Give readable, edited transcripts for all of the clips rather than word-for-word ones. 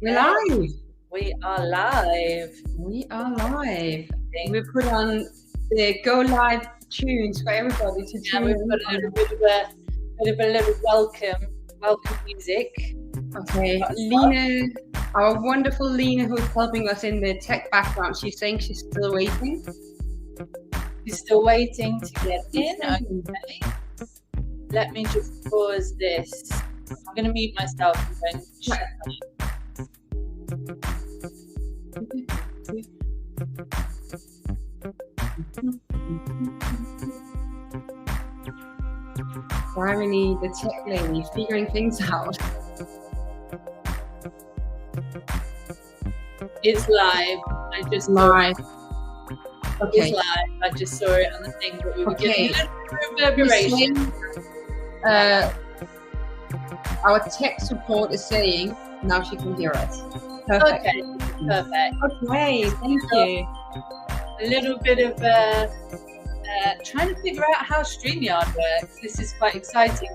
We're live. We are live. We are live. We put on the go live tunes for everybody to tune We've in. got a little welcome music. Okay, Lena, our wonderful Lena, who's helping us in the tech background. She's saying she's still waiting. She's still waiting to get in. Okay. Let me just pause this. I'm going to mute myself and shut up. Finally, the tech lady figuring things out. It's live. I just live. Okay. It's live. I just saw it on the thing, but we were getting a little reverberation. Our tech support is saying now she can hear us. Perfect. Okay, perfect. Okay, thank you. A little bit of trying to figure out how StreamYard works. This is quite exciting.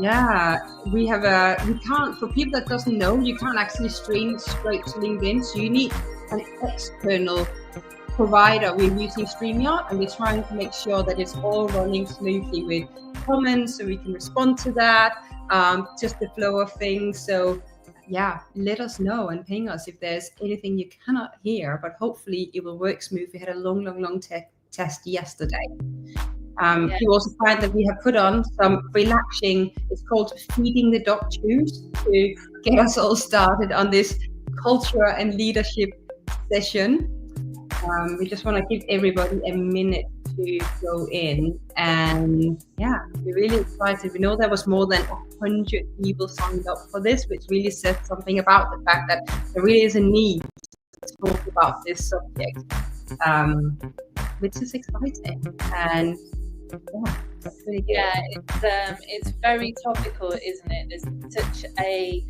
Yeah, we can't, for people that doesn't know, you can't actually stream straight to LinkedIn. So you need an external provider. We're using StreamYard and we're trying to make sure that it's all running smoothly with comments so we can respond to that, just the flow of things. So yeah, let us know and ping us if there's anything you cannot hear, but hopefully it will work smooth. We had a long test yesterday. You also find that we have put on some relaxing, it's called Feeding the Dog tunes, to get us all started on this culture and leadership session. We just want to give everybody a minute to go in, and yeah, we're really excited. We know there was more than 100 people signed up for this, which really says something about the fact that there really is a need to talk about this subject, which is exciting. And yeah, that's really good. Yeah, it's very topical, isn't it? There's such a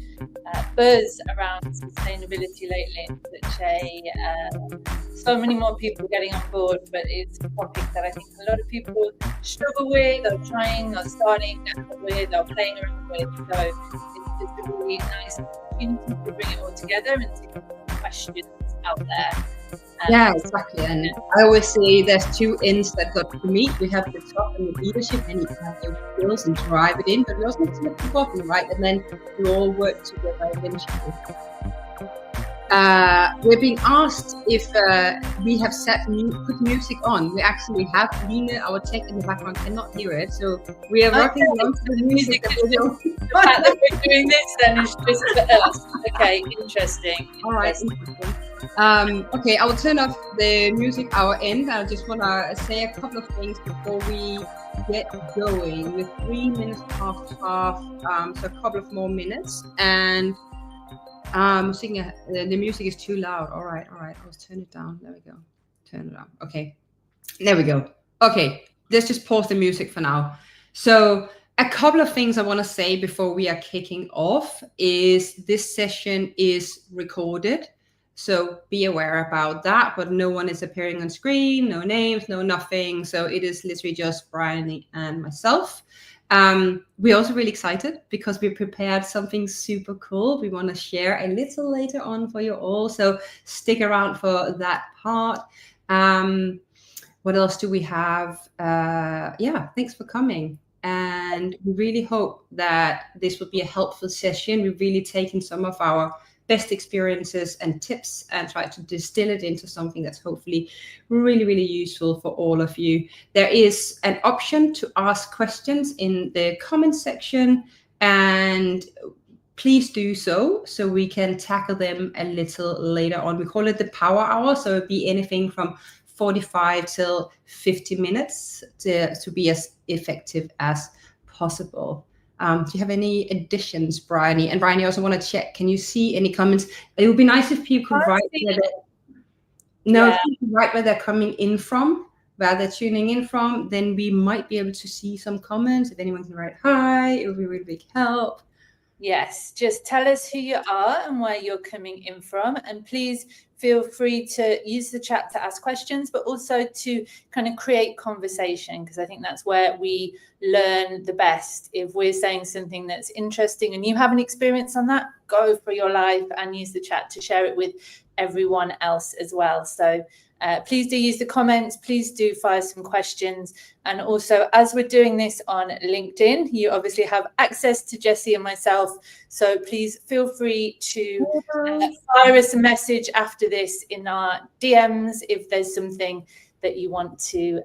buzz around sustainability lately, so many more people getting on board, but it's a topic that I think a lot of people struggle with, or trying, or starting with, or playing around with. So it's a really nice opportunity to bring it all together and to get questions out there. Yeah, exactly. And I always say there's two ends that got to meet. We have the top and the leadership, and you can have those skills and drive it in, but we also need to look at the bottom, right? And then we all work together eventually. We're being asked if we have put music on. We actually have. Lena, our tech in the background, cannot hear it, so we are rocking on to the music. The fact that we're doing this then is just for us. Okay, interesting. All right, interesting. Okay, I will turn off the music our end. I just want to say a couple of things before we get going. With 3 minutes past half, so a couple of more minutes. And the music is too loud. All right. I'll turn it down. There we go. Turn it up. Okay, there we go. Okay, let's just pause the music for now. So a couple of things I want to say before we are kicking off is this session is recorded. So be aware about that, but no one is appearing on screen, no names, no nothing. So it is literally just Brian and myself. We're also really excited because we prepared something super cool. We want to share a little later on for you all. So stick around for that part. What else do we have? Yeah, thanks for coming. And we really hope that this will be a helpful session. We've really taken some of our best experiences and tips and try to distill it into something that's hopefully really useful for all of you. There is an option to ask questions in the comment section, and please do so we can tackle them a little later on. We call it the power hour, so it'd be anything from 45 till 50 minutes to be as effective as possible. Do you have any additions, Bryony? And Bryony, I also want to check, can you see any comments? It would be nice if people could write where they're coming in from, where they're tuning in from, then we might be able to see some comments. If anyone can write hi, it would be really big help. Yes, just tell us who you are and where you're coming in from, and please feel free to use the chat to ask questions, but also to kind of create conversation, because I think that's where we learn the best. If we're saying something that's interesting and you have an experience on that, go for your life and use the chat to share it with everyone else as well. So please do use the comments, please do fire some questions. And also, as we're doing this on LinkedIn, you obviously have access to Jessie and myself. So please feel free to fire us a message after this in our DMs if there's something that you want to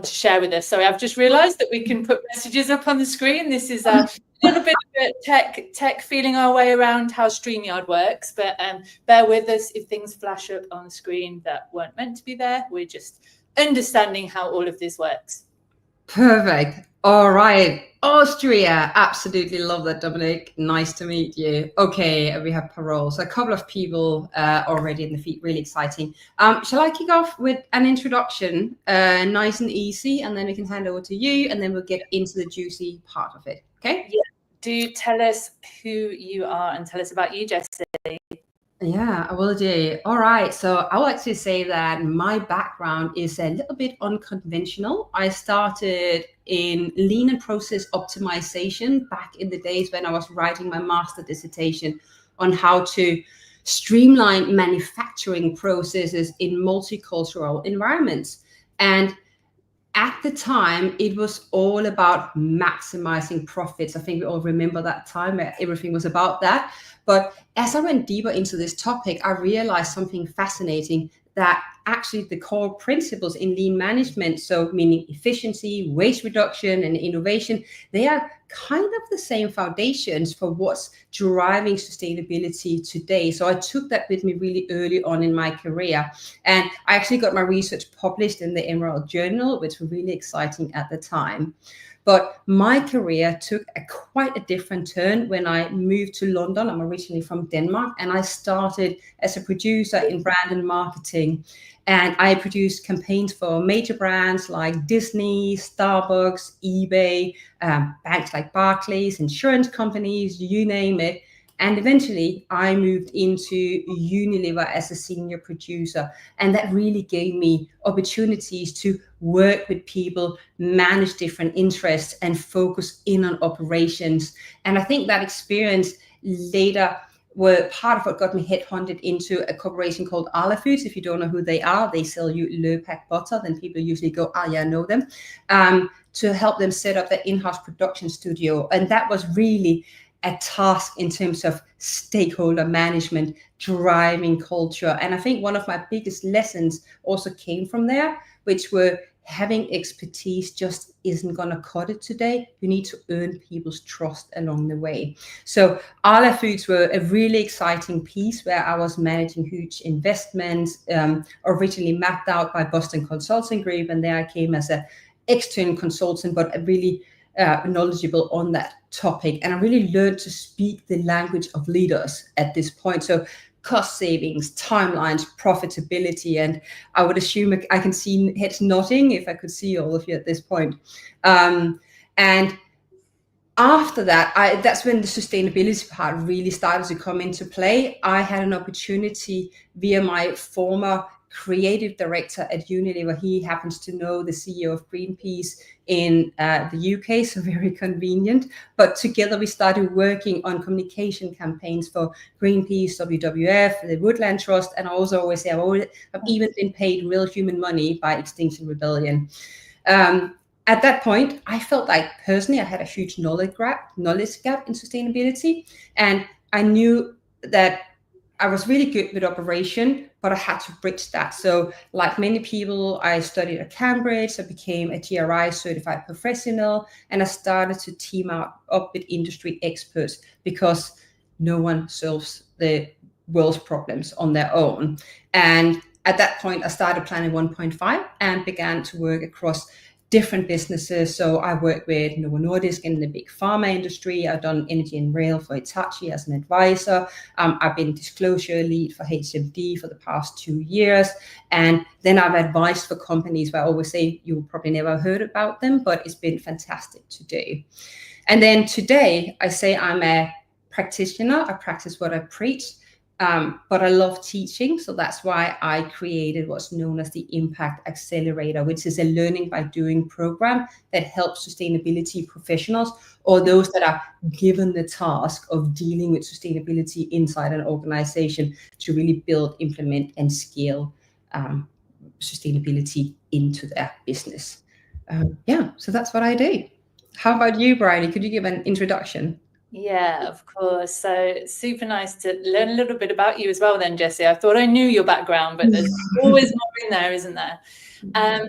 share with us. Sorry, I've just realized that we can put messages up on the screen. This is a little bit of a tech feeling our way around how StreamYard works, but bear with us if things flash up on the screen that weren't meant to be there. We're just understanding how all of this works. Perfect. All right. Austria. Absolutely love that, Dominic. Nice to meet you. Okay, we have Parole. So a couple of people already in the feed. Really exciting. Shall I kick off with an introduction, nice and easy, and then we can hand over to you, and then we'll get into the juicy part of it. Okay? Yeah. Do tell us who you are and tell us about you, Jessie. Yeah, I will do. All right. So I will actually say that my background is a little bit unconventional. I started in lean and process optimization back in the days when I was writing my master dissertation on how to streamline manufacturing processes in multicultural environments. And at the time, it was all about maximizing profits. I think we all remember that time where everything was about that. But as I went deeper into this topic, I realized something fascinating, that actually the core principles in lean management, so meaning efficiency, waste reduction, and innovation, they are kind of the same foundations for what's driving sustainability today. So I took that with me really early on in my career. And I actually got my research published in the Emerald Journal, which was really exciting at the time. But my career took quite a different turn when I moved to London. I'm originally from Denmark, and I started as a producer in brand and marketing. And I produced campaigns for major brands like Disney, Starbucks, eBay, banks like Barclays, insurance companies, you name it. And eventually I moved into Unilever as a senior producer. And that really gave me opportunities to work with people, manage different interests, and focus in on operations. And I think that experience later were part of what got me headhunted into a corporation called Arla Foods. If you don't know who they are, they sell you Lurpak butter. Then people usually go, oh yeah, I know them. To help them set up their in-house production studio. And that was really a task in terms of stakeholder management, driving culture. And I think one of my biggest lessons also came from there, which were having expertise just isn't going to cut it today. You need to earn people's trust along the way. So Arla Foods were a really exciting piece where I was managing huge investments, originally mapped out by Boston Consulting Group. And there I came as an external consultant, but really knowledgeable on that topic. And I really learned to speak the language of leaders at this point. So cost savings, timelines, profitability, and I would assume I can see heads nodding if I could see all of you at this point. And after that, that's when the sustainability part really started to come into play. I had an opportunity via my former creative director at Unilever. He happens to know the CEO of Greenpeace in the UK, so very convenient. But together we started working on communication campaigns for Greenpeace, WWF, the Woodland Trust, and I also always say I've even been paid real human money by Extinction Rebellion. At that point, I felt like personally I had a huge knowledge gap in sustainability, and I knew that I was really good with operation, but I had to bridge that. So like many people, I studied at Cambridge, I became a GRI certified professional, and I started to team up with industry experts because no one solves the world's problems on their own. And at that point, I started Planet 1.5 and began to work across different businesses. So I worked with Novo Nordisk in the big pharma industry. I've done energy and rail for Hitachi as an advisor. I've been disclosure lead for HMD for the past 2 years. And then I've advised for companies where I always say you probably never heard about them, but it's been fantastic to do. And then today I say I'm a practitioner. I practice what I preach. But I love teaching, so that's why I created what's known as the Impact Accelerator, which is a learning by doing program that helps sustainability professionals or those that are given the task of dealing with sustainability inside an organization to really build, implement, and scale sustainability into their business. So that's what I do. How about you, Bridie? Could you give an introduction? Yeah, of course. So super nice to learn a little bit about you as well then, Jessie. I thought I knew your background, but there's always more in there, isn't there?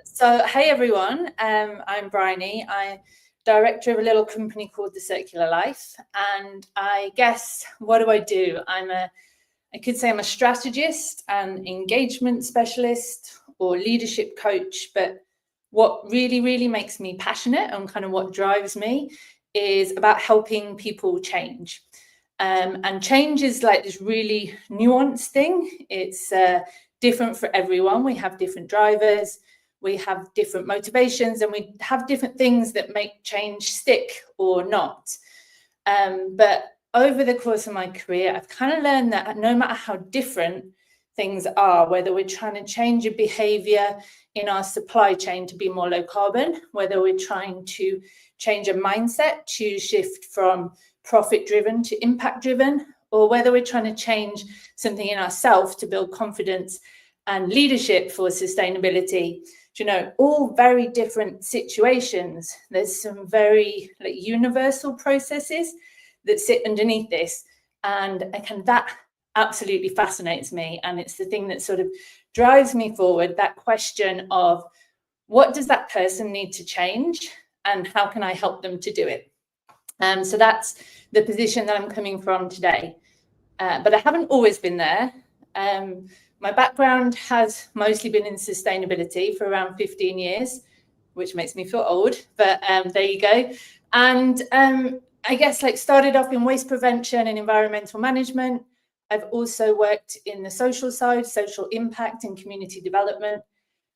So hey everyone, I'm Bryony. I'm director of a little company called The Circular Life. And I guess, what do? I could say I'm a strategist, an engagement specialist or leadership coach, but what really, really makes me passionate and kind of what drives me is about helping people change. And change is like this really nuanced thing. It's different for everyone. We have different drivers, we have different motivations, and we have different things that make change stick or not. But over the course of my career, I've kind of learned that no matter how different things are, whether we're trying to change a behavior in our supply chain to be more low carbon, whether we're trying to change a mindset to shift from profit driven to impact driven, or whether we're trying to change something in ourselves to build confidence and leadership for sustainability, all very different situations. There's some very universal processes that sit underneath this, and that absolutely fascinates me, and it's the thing that sort of drives me forward, that question of what does that person need to change and how can I help them to do it. So that's the position that I'm coming from today, but I haven't always been there. My background has mostly been in sustainability for around 15 years, which makes me feel old, but there you go. And I guess started off in waste prevention and environmental management. I've also worked in the social side, social impact and community development.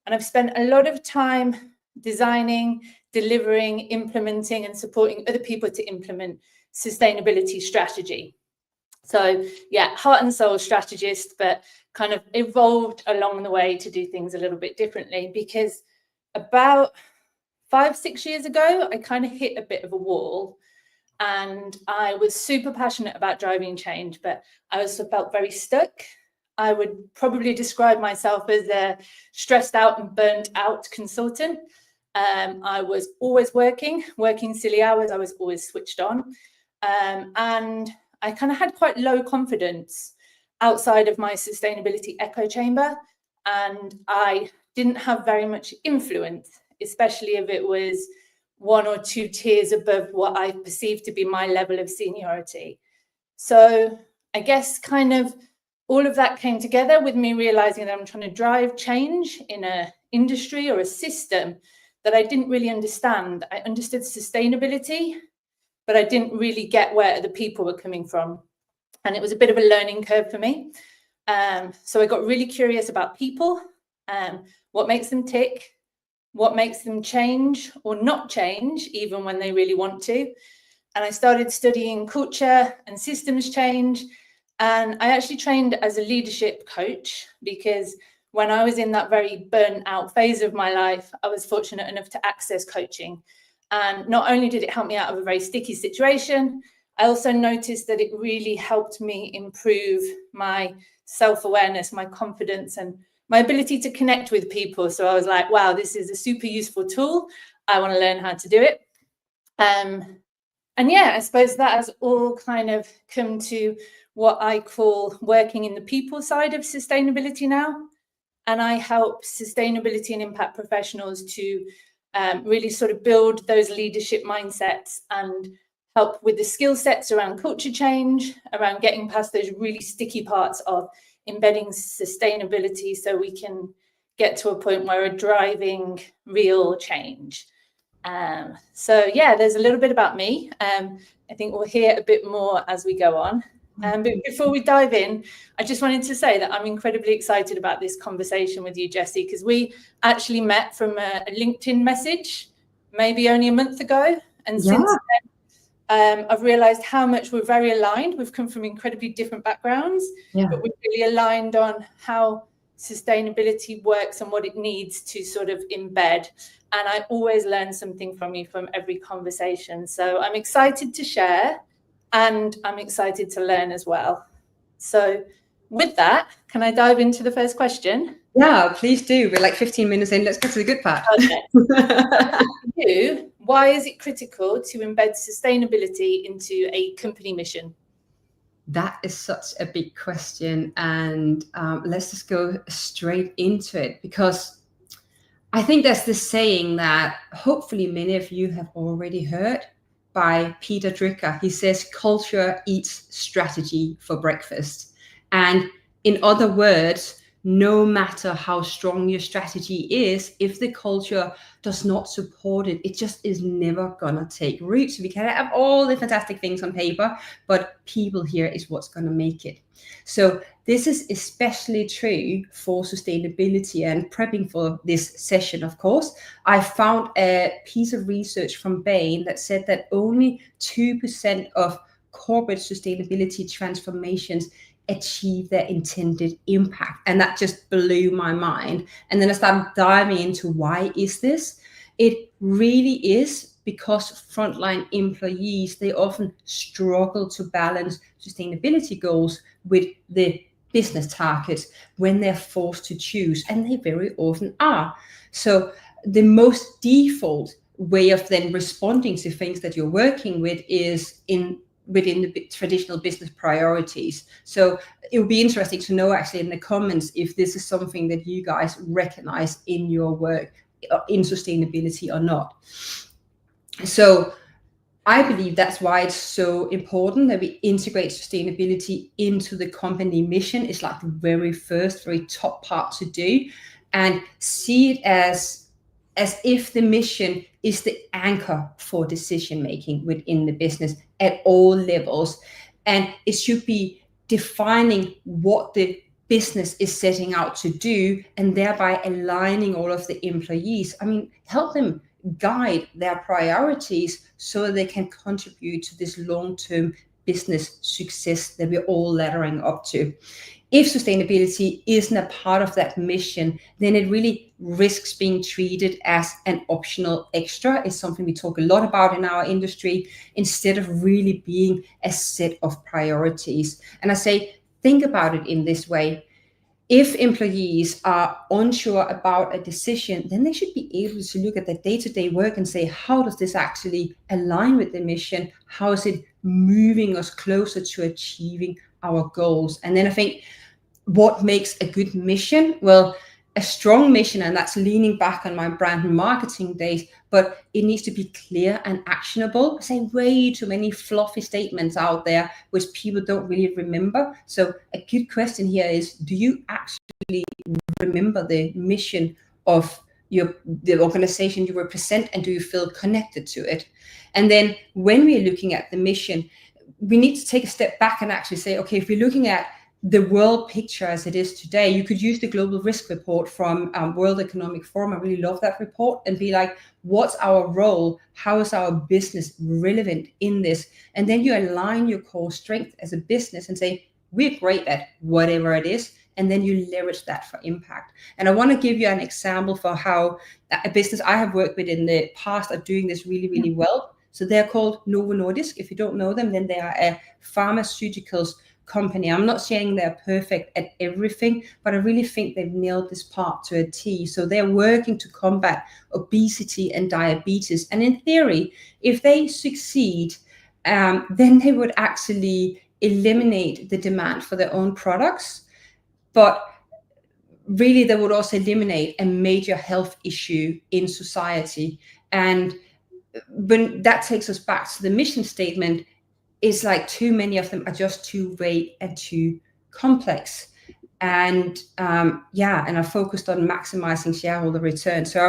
And I've spent a lot of time designing, delivering, implementing and supporting other people to implement sustainability strategy. So yeah, heart and soul strategist, but kind of evolved along the way to do things a little bit differently, because about 5-6 years ago, I kind of hit a bit of a wall. And I was super passionate about driving change, but I also felt very stuck. I would probably describe myself as a stressed out and burnt out consultant. I was always working silly hours. I was always switched on. And I kind of had quite low confidence outside of my sustainability echo chamber. And I didn't have very much influence, especially if it was 1 or 2 tiers above what I perceived to be my level of seniority. So I guess kind of all of that came together with me realizing that I'm trying to drive change in an industry or a system that I didn't really understand. I understood sustainability, but I didn't really get where the people were coming from. And it was a bit of a learning curve for me. So I got really curious about people, what makes them tick, what makes them change or not change, even when they really want to. And I started studying culture and systems change. And I actually trained as a leadership coach, because when I was in that very burnt out phase of my life, I was fortunate enough to access coaching. And not only did it help me out of a very sticky situation, I also noticed that it really helped me improve my self-awareness, my confidence, and my ability to connect with people. So I was like, wow, this is a super useful tool. I want to learn how to do it. And yeah, I suppose that has all kind of come to what I call working in the people side of sustainability now. And I help sustainability and impact professionals to really sort of build those leadership mindsets and help with the skill sets around culture change, around getting past those really sticky parts of embedding sustainability so we can get to a point where we're driving real change. So yeah, there's a little bit about me. I think we'll hear a bit more as we go on. But before we dive in, I just wanted to say that I'm incredibly excited about this conversation with you, Jessie, because we actually met from a LinkedIn message maybe only a month ago. And since then, I've realized how much we're very aligned. We've come from incredibly different backgrounds, but we're really aligned on how sustainability works and what it needs to sort of embed. And I always learn something from you from every conversation. So I'm excited to share, and I'm excited to learn as well. So with that, can I dive into the first question? Yeah, please do. We're like 15 minutes in. Let's get to the good part. Okay. Why is it critical to embed sustainability into a company mission? That is such a big question. And let's just go straight into it, because I think there's this saying that hopefully many of you have already heard by Peter Drucker. He says, culture eats strategy for breakfast. And in other words, no matter how strong your strategy is, if the culture does not support it, it just is never gonna take root. So we can have all the fantastic things on paper, but people here is what's gonna make it. So this is especially true for sustainability. And prepping for this session, of course, I found a piece of research from Bain that said that only 2% of corporate sustainability transformations achieve their intended impact. And that just blew my mind. And then I started diving into why is this? It really is because frontline employees, they often struggle to balance sustainability goals with the business targets when they're forced to choose, and they very often are. So the most default way of then responding to things that you're working with is within the traditional business priorities. So it would be interesting to know actually in the comments if this is something that you guys recognize in your work in sustainability or not. So I believe that's why it's so important that we integrate sustainability into the company mission. It's like the very first, very top part to do, and see it as if the mission is the anchor for decision making within the business at all levels. And it should be defining what the business is setting out to do, and thereby aligning all of the employees. I mean, help them guide their priorities so they can contribute to this long-term business success that we're all laddering up to. If sustainability isn't a part of that mission, then it really risks being treated as an optional extra. It's something we talk a lot about in our industry, instead of really being a set of priorities. And I say, think about it in this way. If employees are unsure about a decision, then they should be able to look at their day-to-day work and say, how does this actually align with the mission? How is it moving us closer to achieving our goals? And then I think, what makes a good mission? Well, a strong mission, and that's leaning back on my brand and marketing days, but it needs to be clear and actionable. I say way too many fluffy statements out there which people don't really remember. So a good question here is, do you actually remember the mission of the organization you represent, and do you feel connected to it? And then when we're looking at the mission, we need to take a step back and actually say, okay, if we're looking at the world picture as it is today, you could use the global risk report from World Economic Forum. I really love that report, and be like, what's our role? How is our business relevant in this? And then you align your core strength as a business and say, we're great at whatever it is. And then you leverage that for impact. And I want to give you an example for how a business I have worked with in the past are doing this really, really well. So they're called Novo Nordisk. If you don't know them, then they are a pharmaceuticals company. I'm not saying they're perfect at everything, but I really think they've nailed this part to a T. So they're working to combat obesity and diabetes. And in theory, if they succeed, then they would actually eliminate the demand for their own products. But really, they would also eliminate a major health issue in society. And when that takes us back to the mission statement, it's like too many of them are just too vague and too complex. And and I focused on maximizing shareholder return. So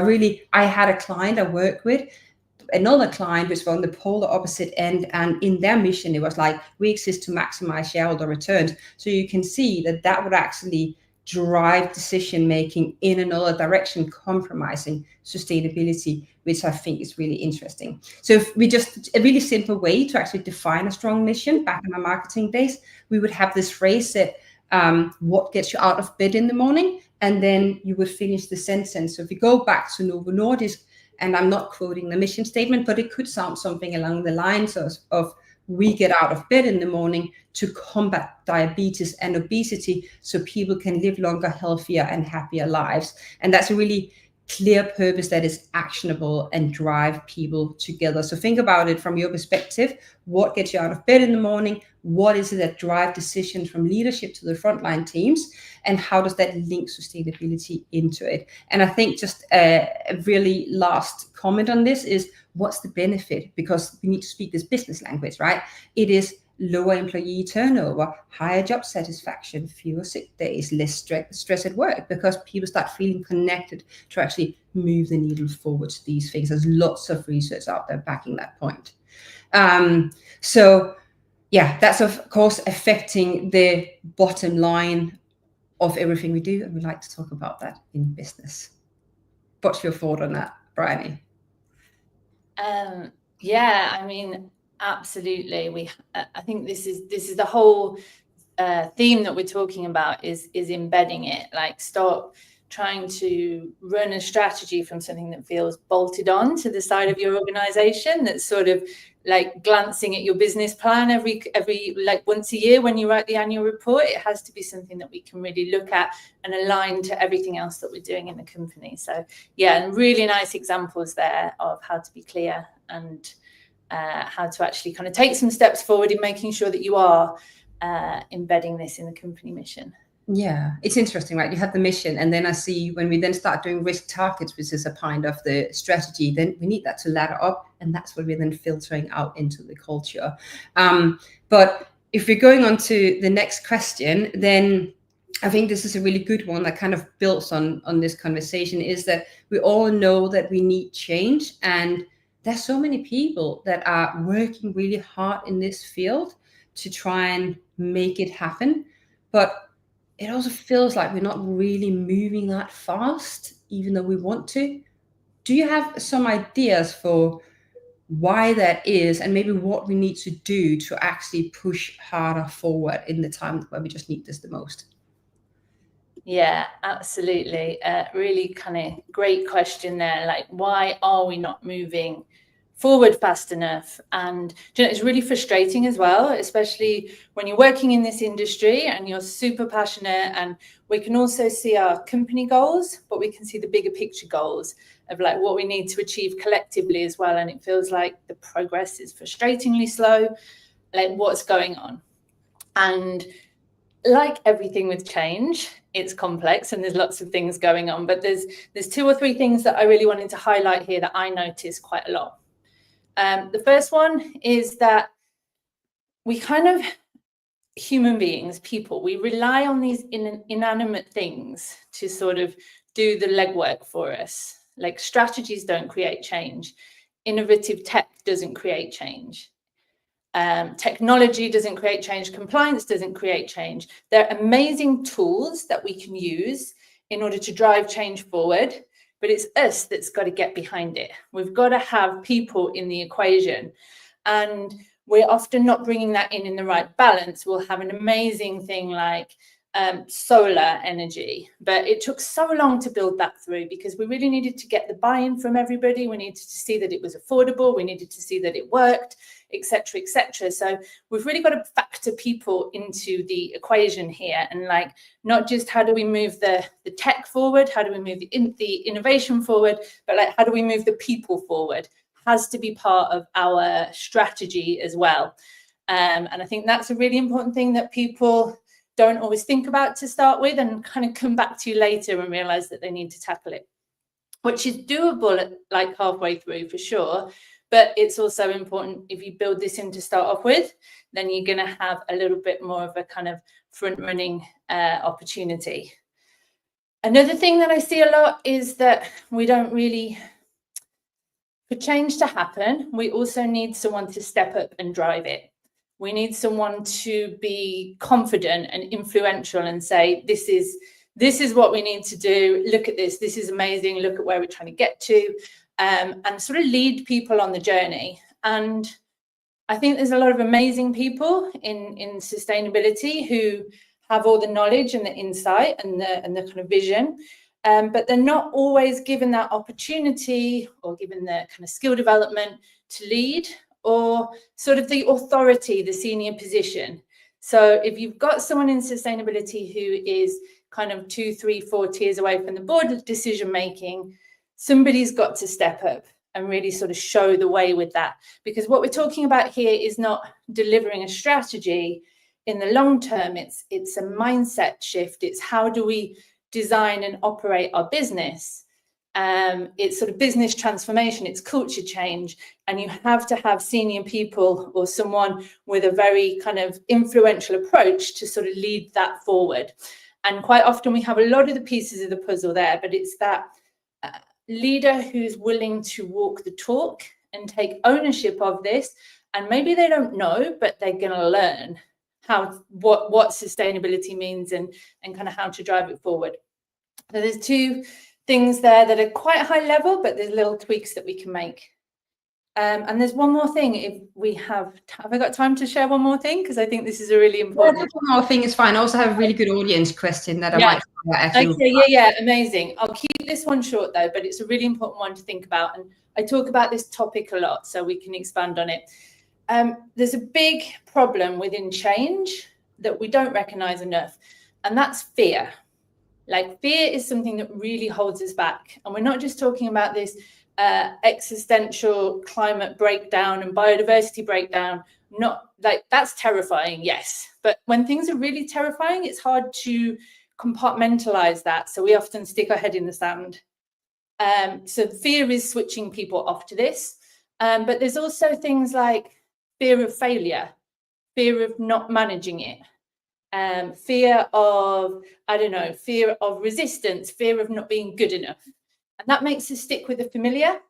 I had a client I worked with, another client was on the polar opposite end, and in their mission, it was like, we exist to maximize shareholder returns. So you can see that would actually drive decision making in another direction, compromising sustainability, which I think is really interesting. So if we just, a really simple way to actually define a strong mission, back in my marketing days, we would have this phrase that what gets you out of bed in the morning, and then you would finish the sentence. So if you go back to Novo Nordisk, and I'm not quoting the mission statement, but it could sound something along the lines of we get out of bed in the morning to combat diabetes and obesity so people can live longer, healthier, and happier lives. And that's a really clear purpose that is actionable and drive people together. So think about it from your perspective. What gets you out of bed in the morning? What is it that drive decisions from leadership to the frontline teams? And how does that link sustainability into it? And I think just a really last comment on this is, what's the benefit? Because we need to speak this business language, right? It is lower employee turnover, higher job satisfaction, fewer sick days, less stress at work, because people start feeling connected to actually move the needle forward to these things. There's lots of research out there backing that point. So yeah, that's of course affecting the bottom line of everything we do, and we like to talk about that in business. What's your thought on that, Bryony? Yeah, I mean, absolutely. I think this is the whole theme that we're talking about is embedding it. Like, stop trying to run a strategy from something that feels bolted on to the side of your organization, that's sort of like glancing at your business plan every like once a year when you write the annual report. It has to be something that we can really look at and align to everything else that we're doing in the company. So yeah, and really nice examples there of how to be clear and how to actually kind of take some steps forward in making sure that you are embedding this in the company mission. Yeah, it's interesting, right? You have the mission, and then I see when we then start doing risk targets, which is a part of the strategy, then we need that to ladder up, and that's what we're then filtering out into the culture. But if we're going on to the next question, then I think this is a really good one that kind of builds on this conversation, is that we all know that we need change, and there's so many people that are working really hard in this field to try and make it happen. But it also feels like we're not really moving that fast, even though we want to. Do you have some ideas for why that is, and maybe what we need to do to actually push harder forward in the time where we just need this the most? Yeah, absolutely. Really kind of great question there. Like, why are we not moving forward fast enough? And it's really frustrating as well, especially when you're working in this industry and you're super passionate, and we can also see our company goals, but we can see the bigger picture goals of like what we need to achieve collectively as well. And it feels like the progress is frustratingly slow. Like, what's going on? And like everything with change, it's complex and there's lots of things going on, but there's 2 or 3 things that I really wanted to highlight here that I notice quite a lot. The first one is that we kind of, human beings, people, we rely on these inanimate things to sort of do the legwork for us. Like, strategies don't create change. Innovative tech doesn't create change. Technology doesn't create change. Compliance doesn't create change. They're amazing tools that we can use in order to drive change forward, but it's us that's got to get behind it. We've got to have people in the equation, and we're often not bringing that in the right balance. We'll have an amazing thing like solar energy, but it took so long to build that through because we really needed to get the buy-in from everybody. We needed to see that it was affordable. We needed to see that it worked, etc., etc. So we've really got to factor people into the equation here, and like, not just how do we move the tech forward, how do we move the innovation forward, but like, how do we move the people forward? Has to be part of our strategy as well. And I think that's a really important thing that people don't always think about to start with, and kind of come back to later and realize that they need to tackle it, which is doable at like halfway through for sure. But it's also important, if you build this in to start off with, then you're going to have a little bit more of a kind of front running opportunity. Another thing that I see a lot is that we don't really, for change to happen, we also need someone to step up and drive it. We need someone to be confident and influential and say, this is this is what we need to do. Look at this. This is amazing. Look at where we're trying to get to, and sort of lead people on the journey. And I think there's a lot of amazing people in sustainability who have all the knowledge and the insight and the kind of vision, but they're not always given that opportunity or given the kind of skill development to lead, or sort of the authority, the senior position. So if you've got someone in sustainability who is kind of 2, 3, 4 tiers away from the board decision making, somebody's got to step up and really sort of show the way with that. Because what we're talking about here is not delivering a strategy in the long term, it's a mindset shift. It's how do we design and operate our business? It's sort of business transformation, it's culture change, and you have to have senior people or someone with a very kind of influential approach to sort of lead that forward. And quite often we have a lot of the pieces of the puzzle there, but it's that leader who's willing to walk the talk and take ownership of this. And maybe they don't know, but they're going to learn what sustainability means and kind of how to drive it forward. So there's 2 things there that are quite high level, but there's little tweaks that we can make. And there's one more thing. If we have I got time to share one more thing? Because I think this is a really important. One more thing is fine. I also have a really good audience question that I might actually. Okay, yeah, amazing. I'll keep this one short though, but it's a really important one to think about. And I talk about this topic a lot, so we can expand on it. There's a big problem within change that we don't recognize enough, and that's fear. Like, fear is something that really holds us back. And we're not just talking about this existential climate breakdown and biodiversity breakdown. Not like that's terrifying, yes. But when things are really terrifying, it's hard to compartmentalize that. So we often stick our head in the sand. So fear is switching people off to this. But there's also things like fear of failure, fear of not managing it. Fear of, fear of resistance, fear of not being good enough. And that makes us stick with the familiar,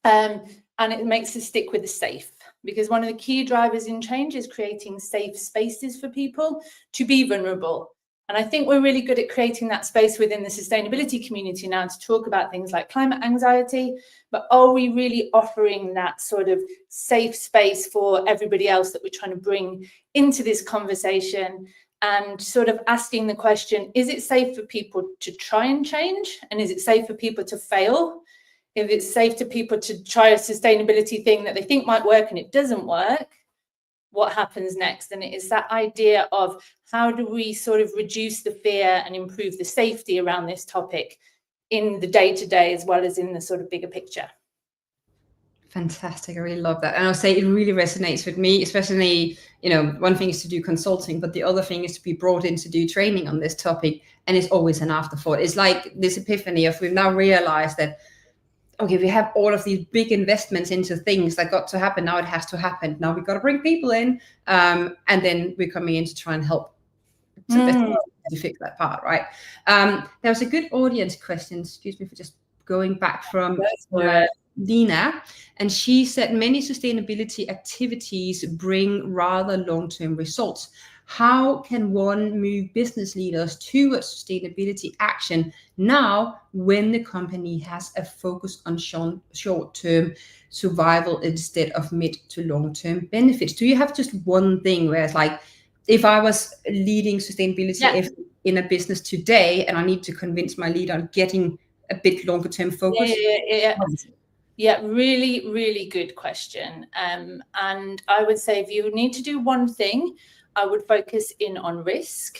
and it makes us stick with the safe, because one of the key drivers in change is creating safe spaces for people to be vulnerable. And I think we're really good at creating that space within the sustainability community now to talk about things like climate anxiety, but are we really offering that sort of safe space for everybody else that we're trying to bring into this conversation? And sort of asking the question, is it safe for people to try and change? And is it safe for people to fail? If it's safe to people to try a sustainability thing that they think might work and it doesn't work, what happens next? And it is that idea of how do we sort of reduce the fear and improve the safety around this topic in the day-to-day as well as in the sort of bigger picture. Fantastic. I really love that. And I'll say it really resonates with me, especially, one thing is to do consulting, but the other thing is to be brought in to do training on this topic. And it's always an afterthought. It's like this epiphany of we've now realized that, okay, we have all of these big investments into things that got to happen. Now it has to happen. Now we've got to bring people in. And then we're coming in to try and help to fix that part, right? There was a good audience question. Excuse me for just going back from Lena, and she said many sustainability activities bring rather long-term results. How can one move business leaders towards sustainability action now when the company has a focus on short-term survival instead of mid to long-term benefits? Do you have just one thing where it's like, if I was leading sustainability in a business today and I need to convince my leader on getting a bit longer-term focus? Yeah, really, really good question. And I would say if you need to do one thing, I would focus in on risk,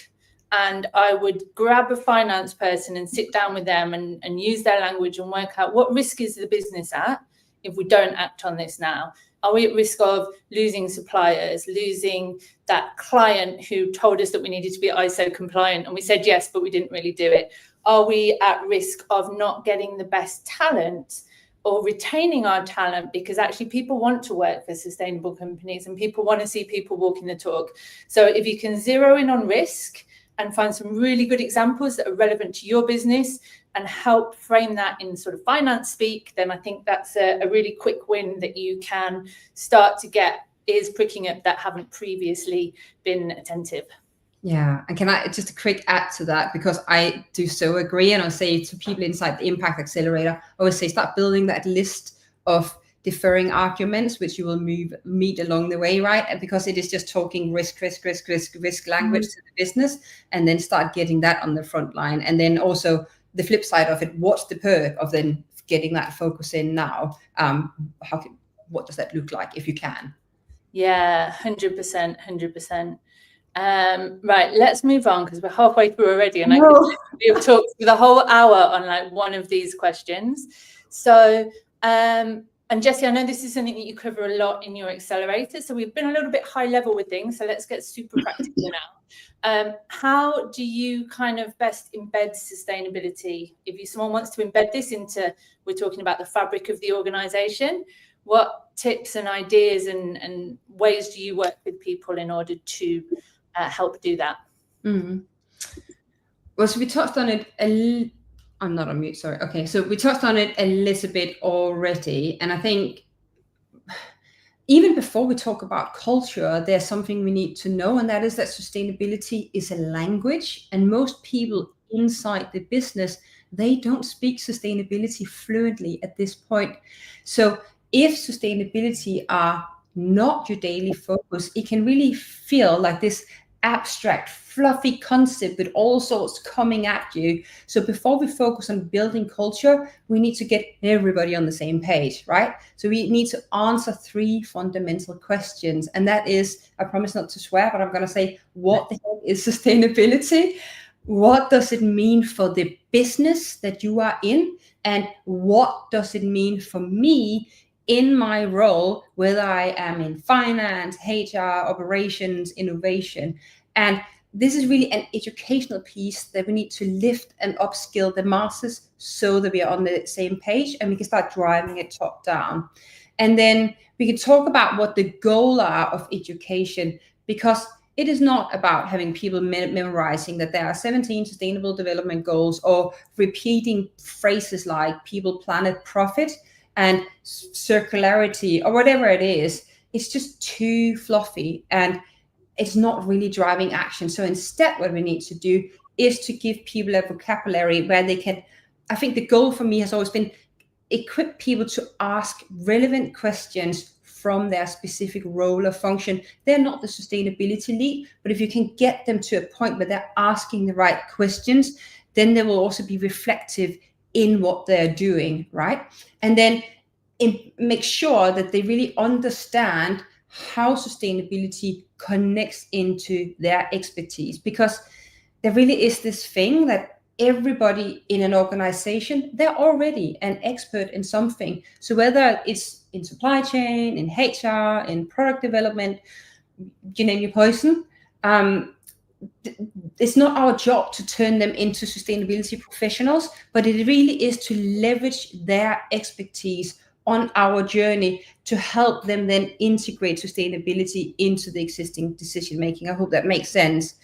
and I would grab a finance person and sit down with them and use their language and work out what risk is the business at if we don't act on this now. Are we at risk of losing suppliers, losing that client who told us that we needed to be ISO compliant and we said yes, but we didn't really do it? Are we at risk of not getting the best talent or retaining our talent, because actually people want to work for sustainable companies and people want to see people walking the talk? So if you can zero in on risk and find some really good examples that are relevant to your business and help frame that in sort of finance speak, then I think that's a really quick win that you can start to get ears pricking up that haven't previously been attentive. Yeah, and can I just a quick add to that, because I do so agree, and I'll say to people inside the Impact Accelerator, I always say start building that list of deferring arguments which you will meet along the way, right? And because it is just talking risk language to the business, and then start getting that on the front line. And then also the flip side of it, what's the perk of then getting that focus in now? What does that look like if you can? Yeah, 100%, 100%. Right, let's move on because we're halfway through already, and I could have talked for the whole hour on like one of these questions. So, and Jessie, I know this is something that you cover a lot in your accelerator. So we've been a little bit high level with things. So let's get super practical now. How do you kind of best embed sustainability? If someone wants to embed this into, we're talking about the fabric of the organization, what tips and ideas and ways do you work with people in order to help do that? Mm-hmm. Well, so we touched on it I'm not on mute, sorry. Okay, so we touched on it a little bit already, and I think even before we talk about culture, there's something we need to know, and that is that sustainability is a language, and most people inside the business, they don't speak sustainability fluently at this point. So if sustainability are not your daily focus, it can really feel like this abstract, fluffy concept with all sorts coming at you. So before we focus on building culture, we need to get everybody on the same page, right? So we need to answer 3 fundamental questions. And that is, I promise not to swear, but I'm going to say, what the heck is sustainability? What does it mean for the business that you are in? And what does it mean for me in my role, whether I am in finance, HR, operations, innovation? And this is really an educational piece that we need to lift and upskill the masses so that we are on the same page and we can start driving it top down. And then we can talk about what the goal are of education, because it is not about having people memorizing that there are 17 sustainable development goals or repeating phrases like people, planet, profit, and circularity or whatever it is. It's just too fluffy and it's not really driving action. So instead, what we need to do is to give people a vocabulary where they can, I think the goal for me has always been equip people to ask relevant questions from their specific role or function. They're not the sustainability lead, but if you can get them to a point where they're asking the right questions, then they will also be reflective in what they're doing, right? And then make sure that they really understand how sustainability connects into their expertise, because there really is this thing that everybody in an organization, they're already an expert in something. So whether it's in supply chain, in HR, in product development, you name your poison, it's not our job to turn them into sustainability professionals, but it really is to leverage their expertise on our journey to help them then integrate sustainability into the existing decision making. I hope that makes sense.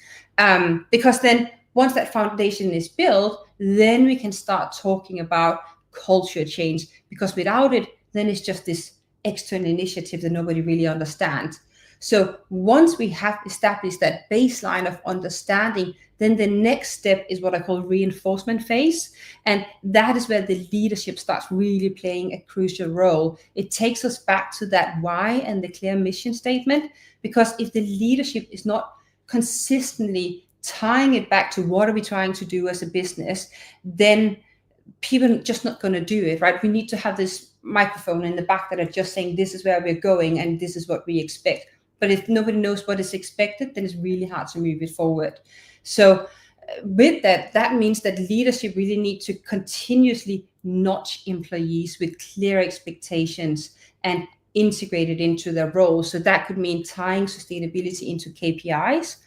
Because then once that foundation is built, then we can start talking about culture change, because without it, then it's just this external initiative that nobody really understands. So once we have established that baseline of understanding, then the next step is what I call reinforcement phase. And that is where the leadership starts really playing a crucial role. It takes us back to that why and the clear mission statement, because if the leadership is not consistently tying it back to what are we trying to do as a business, then people are just not going to do it, right? We need to have this microphone in the back that are just saying, this is where we're going and this is what we expect. But if nobody knows what is expected, then it's really hard to move it forward. So with that, that means that leadership really need to continuously nudge employees with clear expectations and integrate it into their roles. So that could mean tying sustainability into KPIs,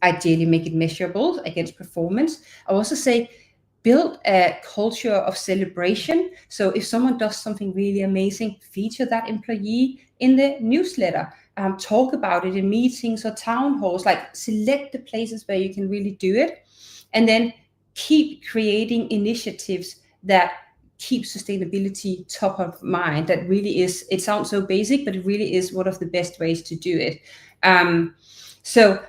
ideally make it measurable against performance. I also say build a culture of celebration. So if someone does something really amazing, feature that employee in the newsletter. Talk about it in meetings or town halls, like select the places where you can really do it, and then keep creating initiatives that keep sustainability top of mind. That really is, it sounds so basic, but it really is one of the best ways to do it. So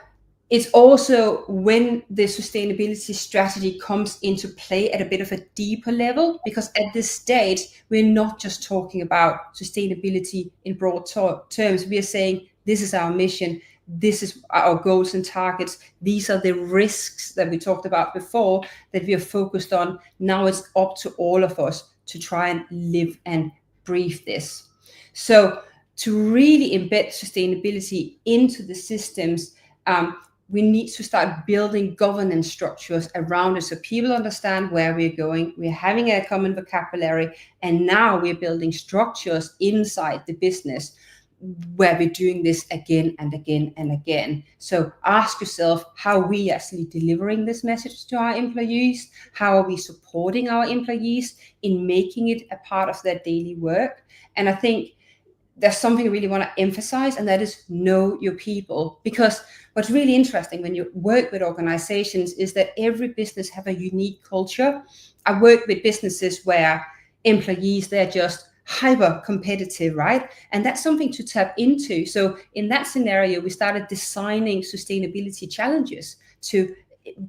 it's also when the sustainability strategy comes into play at a bit of a deeper level, because at this stage, we're not just talking about sustainability in broad terms. We are saying, this is our mission, this is our goals and targets, these are the risks that we talked about before that we are focused on. Now it's up to all of us to try and live and breathe this. So to really embed sustainability into the systems, we need to start building governance structures around it so people understand where we're going. We're having a common vocabulary, and now we're building structures inside the business where we're doing this again and again and again. So ask yourself, how are we actually delivering this message to our employees? How are we supporting our employees in making it a part of their daily work? And I think there's something I really want to emphasize, and that is know your people. Because what's really interesting when you work with organizations is that every business have a unique culture. I work with businesses where employees, they're just hyper competitive, right? And that's something to tap into. So in that scenario, we started designing sustainability challenges to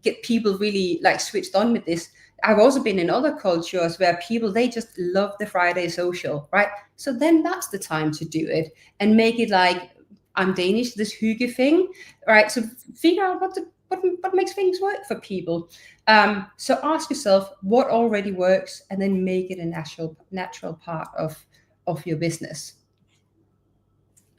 get people really like switched on with this. I've also been in other cultures where people, they just love the Friday social, right? So then that's the time to do it and make it like, I'm Danish, this hygge thing, right? So figure out what makes things work for people. So ask yourself what already works, and then make it a natural part of your business.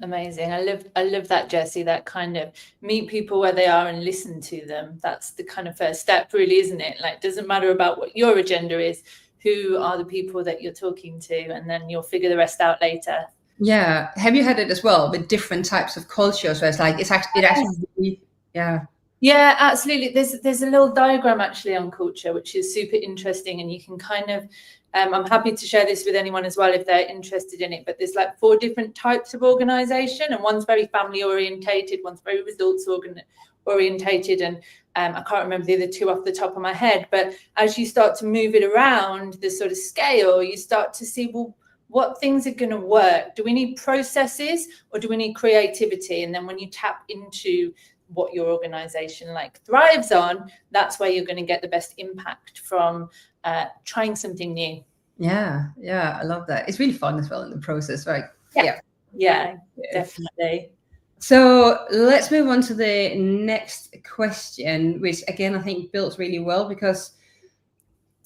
Amazing. I love that, Jessie, that kind of meet people where they are and listen to them. That's the kind of first step, really, isn't it? Like, it doesn't matter about what your agenda is, who are the people that you're talking to, and then you'll figure the rest out later. Yeah. Have you had it as well with different types of cultures where it's like, it actually really, yeah. Yeah, absolutely. There's a little diagram actually on culture, which is super interesting, and you can kind of, I'm happy to share this with anyone as well if they're interested in it. But there's like 4 different types of organization, and one's very family orientated, one's very results orientated, and I can't remember the other 2 off the top of my head. But as you start to move it around the sort of scale, you start to see, well, what things are going to work? Do we need processes or do we need creativity? And then when you tap into what your organization like thrives on, that's where you're going to get the best impact from trying something new. Yeah, I love that. It's really fun as well in the process, right? Yeah, definitely. So let's move on to the next question, which again I think builds really well, because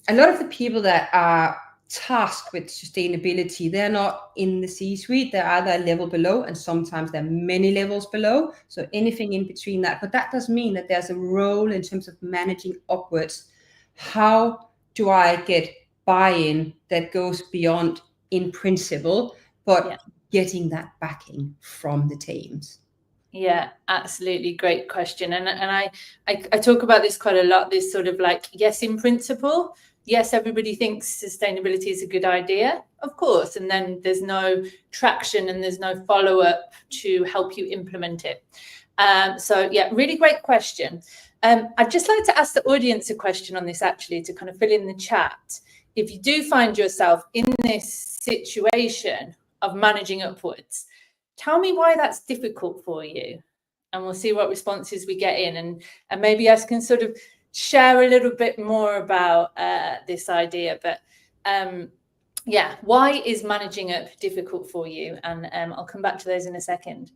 a lot of the people that are tasked with sustainability, they're not in the C-suite, they're either a level below, and sometimes there are many levels below, so anything in between that. But that does mean that there's a role in terms of managing upwards. How do I get buy-in that goes beyond in principle, but getting that backing from the teams? Yeah, absolutely. Great question. And I talk about this quite a lot, this sort of like, yes, in principle, yes, everybody thinks sustainability is a good idea, of course, and then there's no traction and there's no follow-up to help you implement it. So yeah, really great question. I'd just like to ask the audience a question on this, actually, to kind of fill in the chat. If you do find yourself in this situation of managing upwards, tell me why that's difficult for you, and we'll see what responses we get in, and maybe I can sort of share a little bit more about this idea. But yeah, why is managing up difficult for you? And I'll come back to those in a second.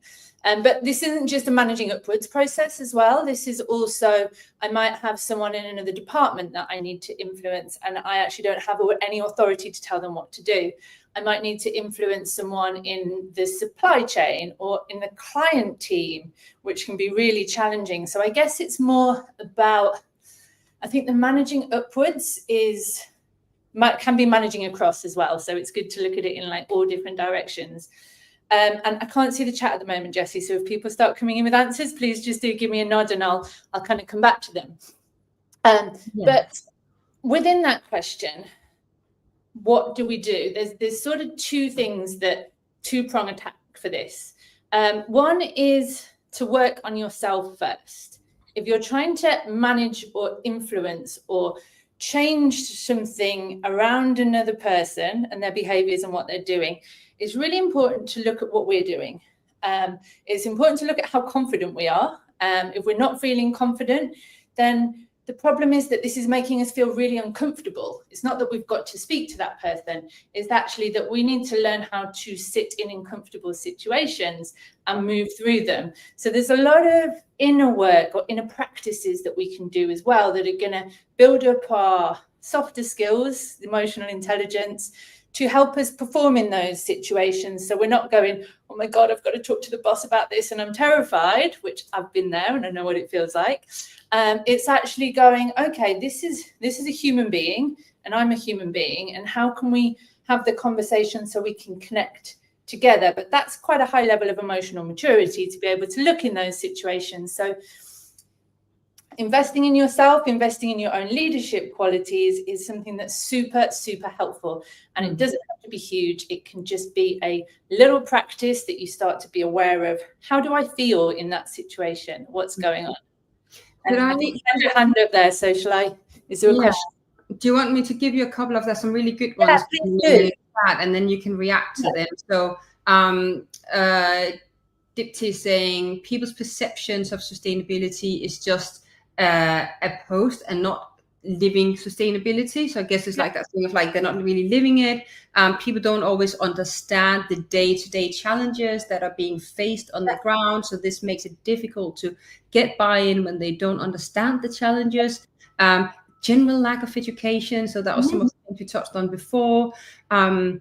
But this isn't just a managing upwards process as well. This is also, I might have someone in another department that I need to influence, and I actually don't have any authority to tell them what to do. I might need to influence someone in the supply chain or in the client team, which can be really challenging. So I guess it's more about, I think the managing upwards can be managing across as well. So it's good to look at it in like all different directions. And I can't see the chat at the moment, Jessie. So if people start coming in with answers, please just do give me a nod and I'll kind of come back to them. But within that question, what do we do? There's sort of 2 things, that 2-prong attack for this. One is to work on yourself first. If you're trying to manage or influence or change something around another person and their behaviors and what they're doing, it's really important to look at what we're doing. It's important to look at how confident we are if we're not feeling confident, then the problem is that this is making us feel really uncomfortable. It's not that we've got to speak to that person. It's actually that we need to learn how to sit in uncomfortable situations and move through them. So there's a lot of inner work or inner practices that we can do as well that are going to build up our softer skills, emotional intelligence, to help us perform in those situations. So we're not going, oh my God, I've got to talk to the boss about this and I'm terrified, which I've been there and I know what it feels like. It's actually going, okay, this is a human being and I'm a human being, and how can we have the conversation so we can connect together? But that's quite a high level of emotional maturity to be able to look in those situations. So investing in yourself, investing in your own leadership qualities is something that's super, super helpful. And it doesn't have to be huge. It can just be a little practice that you start to be aware of. How do I feel in that situation? What's going on? And I think you had your hand up there. So shall I? Is there a question? Do you want me to give you a couple of, there's some really good ones in the chat, and then you can react to them. So Dipti saying people's perceptions of sustainability is just a post and not living sustainability. So I guess it's like that thing of like they're not really living it. People don't always understand the day-to-day challenges that are being faced on the ground. So this makes it difficult to get buy-in when they don't understand the challenges. General lack of education. So that was some of the things we touched on before. And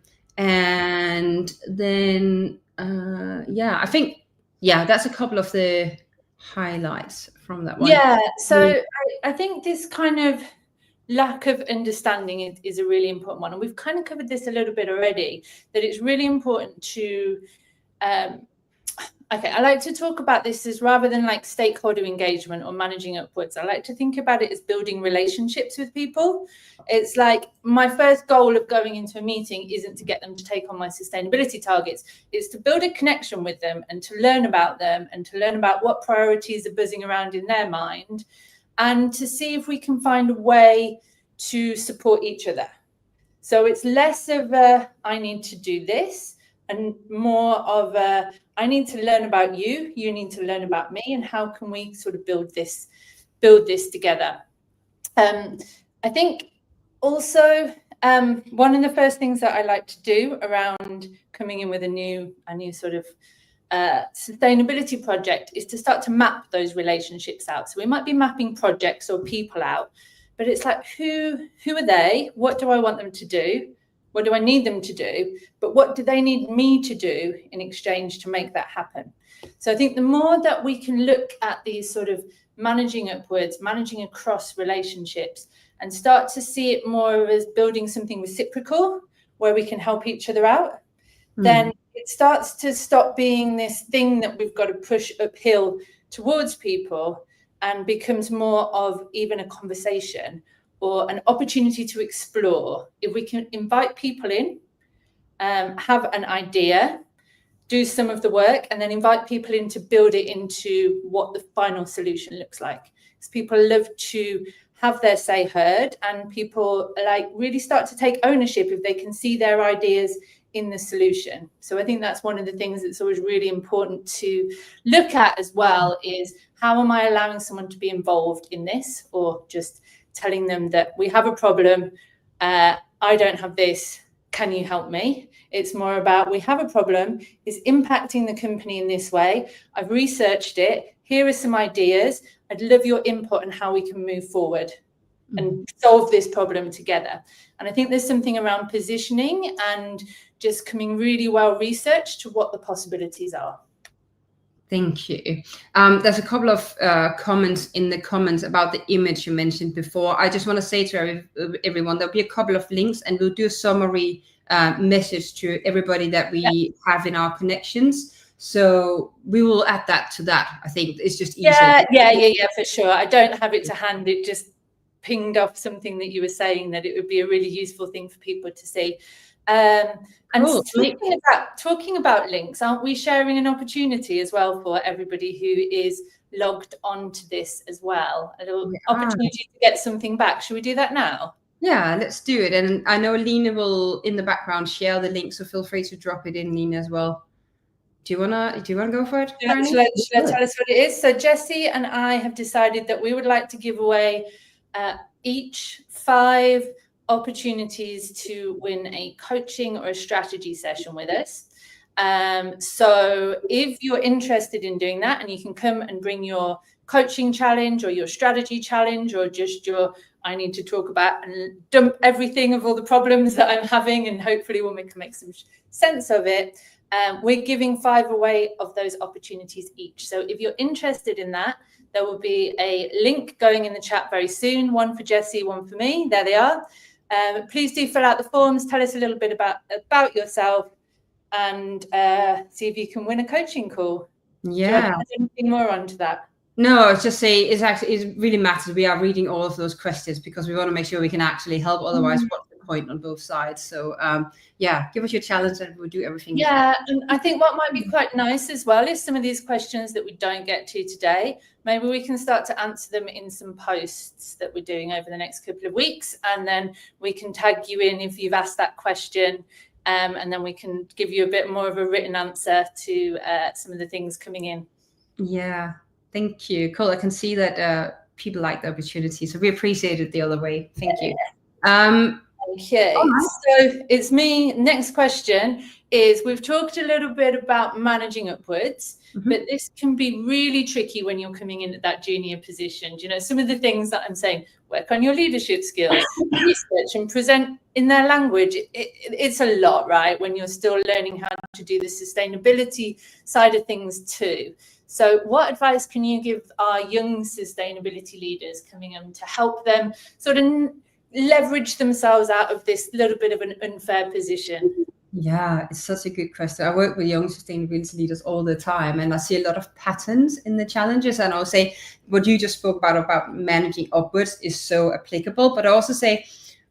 then, I think, that's a couple of the highlights from that one. Yeah, so I think this kind of lack of understanding is a really important one. And we've kind of covered this a little bit already, that it's really important to, I like to talk about this as rather than like stakeholder engagement or managing upwards. I like to think about it as building relationships with people. It's like my first goal of going into a meeting isn't to get them to take on my sustainability targets. It's to build a connection with them and to learn about them and to learn about what priorities are buzzing around in their mind, and to see if we can find a way to support each other. So it's less of a, I need to do this, and more of a, I need to learn about you, you need to learn about me, and how can we sort of build this together. I think also one of the first things that I like to do around coming in with a new sort of sustainability project is to start to map those relationships out. So we might be mapping projects or people out, but it's like, who are they? What do I want them to do? What do I need them to do? But what do they need me to do in exchange to make that happen? So I think the more that we can look at these sort of managing upwards, managing across relationships, and start to see it more as building something reciprocal where we can help each other out, then it starts to stop being this thing that we've got to push uphill towards people and becomes more of even a conversation or an opportunity to explore. If we can invite people in, have an idea, do some of the work, and then invite people in to build it into what the final solution looks like. Because people love to have their say heard, and people like really start to take ownership if they can see their ideas in the solution. So I think that's one of the things that's always really important to look at as well, is how am I allowing someone to be involved in this, or just telling them that we have a problem, I don't have this, can you help me? It's more about, we have a problem, it's impacting the company in this way, I've researched it, here are some ideas, I'd love your input on how we can move forward and solve this problem together. And I think there's something around positioning and just coming really well researched to what the possibilities are. Thank you. There's a couple of comments in the comments about the image you mentioned before. I just want to say to everyone, there'll be a couple of links, and we'll do a summary message to everybody that we have in our connections. So we will add that to that. I think it's just easier. Yeah, for sure. I don't have it to hand. It just pinged off something that you were saying, that it would be a really useful thing for people to see. And cool. talking about links, aren't we sharing an opportunity as well for everybody who is logged onto this as well? A little opportunity to get something back. Should we do that now? Yeah, let's do it. And I know Lena will, in the background, share the link, so feel free to drop it in, Lena, as well. Do you wanna go for it? Should I tell us what it is? So Jessie and I have decided that we would like to give away each 5 opportunities to win a coaching or a strategy session with us. So if you're interested in doing that, and you can come and bring your coaching challenge or your strategy challenge, or just your I need to talk about and dump everything of all the problems that I'm having, and hopefully we can make some sense of it. We're giving 5 away of those opportunities each. So if you're interested in that, there will be a link going in the chat very soon. One for Jessie, one for me. There they are. Please do fill out the forms. Tell us a little bit about yourself, and see if you can win a coaching call. Yeah. Do you want to add anything more onto that? No, it's just say it really matters. We are reading all of those questions because we want to make sure we can actually help. Otherwise, what's the point on both sides? So yeah, give us your challenge and we'll do everything. Yeah, and I think what might be quite nice as well is some of these questions that we don't get to today, maybe we can start to answer them in some posts that we're doing over the next couple of weeks, and then we can tag you in if you've asked that question, and then we can give you a bit more of a written answer to some of the things coming in. Yeah. Thank you. Cool. I can see that people like the opportunity, so we appreciate it the other way. Thank you. Okay, so it's me. Next question is, we've talked a little bit about managing upwards, but this can be really tricky when you're coming in at that junior position. You know, some of the things that I'm saying, work on your leadership skills, research and present in their language. It's a lot, right? When you're still learning how to do the sustainability side of things too. So what advice can you give our young sustainability leaders coming in to help them sort of leverage themselves out of this little bit of an unfair position? Yeah, it's such a good question. I work with young sustainability leaders all the time, and I see a lot of patterns in the challenges. And I'll say what you just spoke about managing upwards is so applicable. But I also say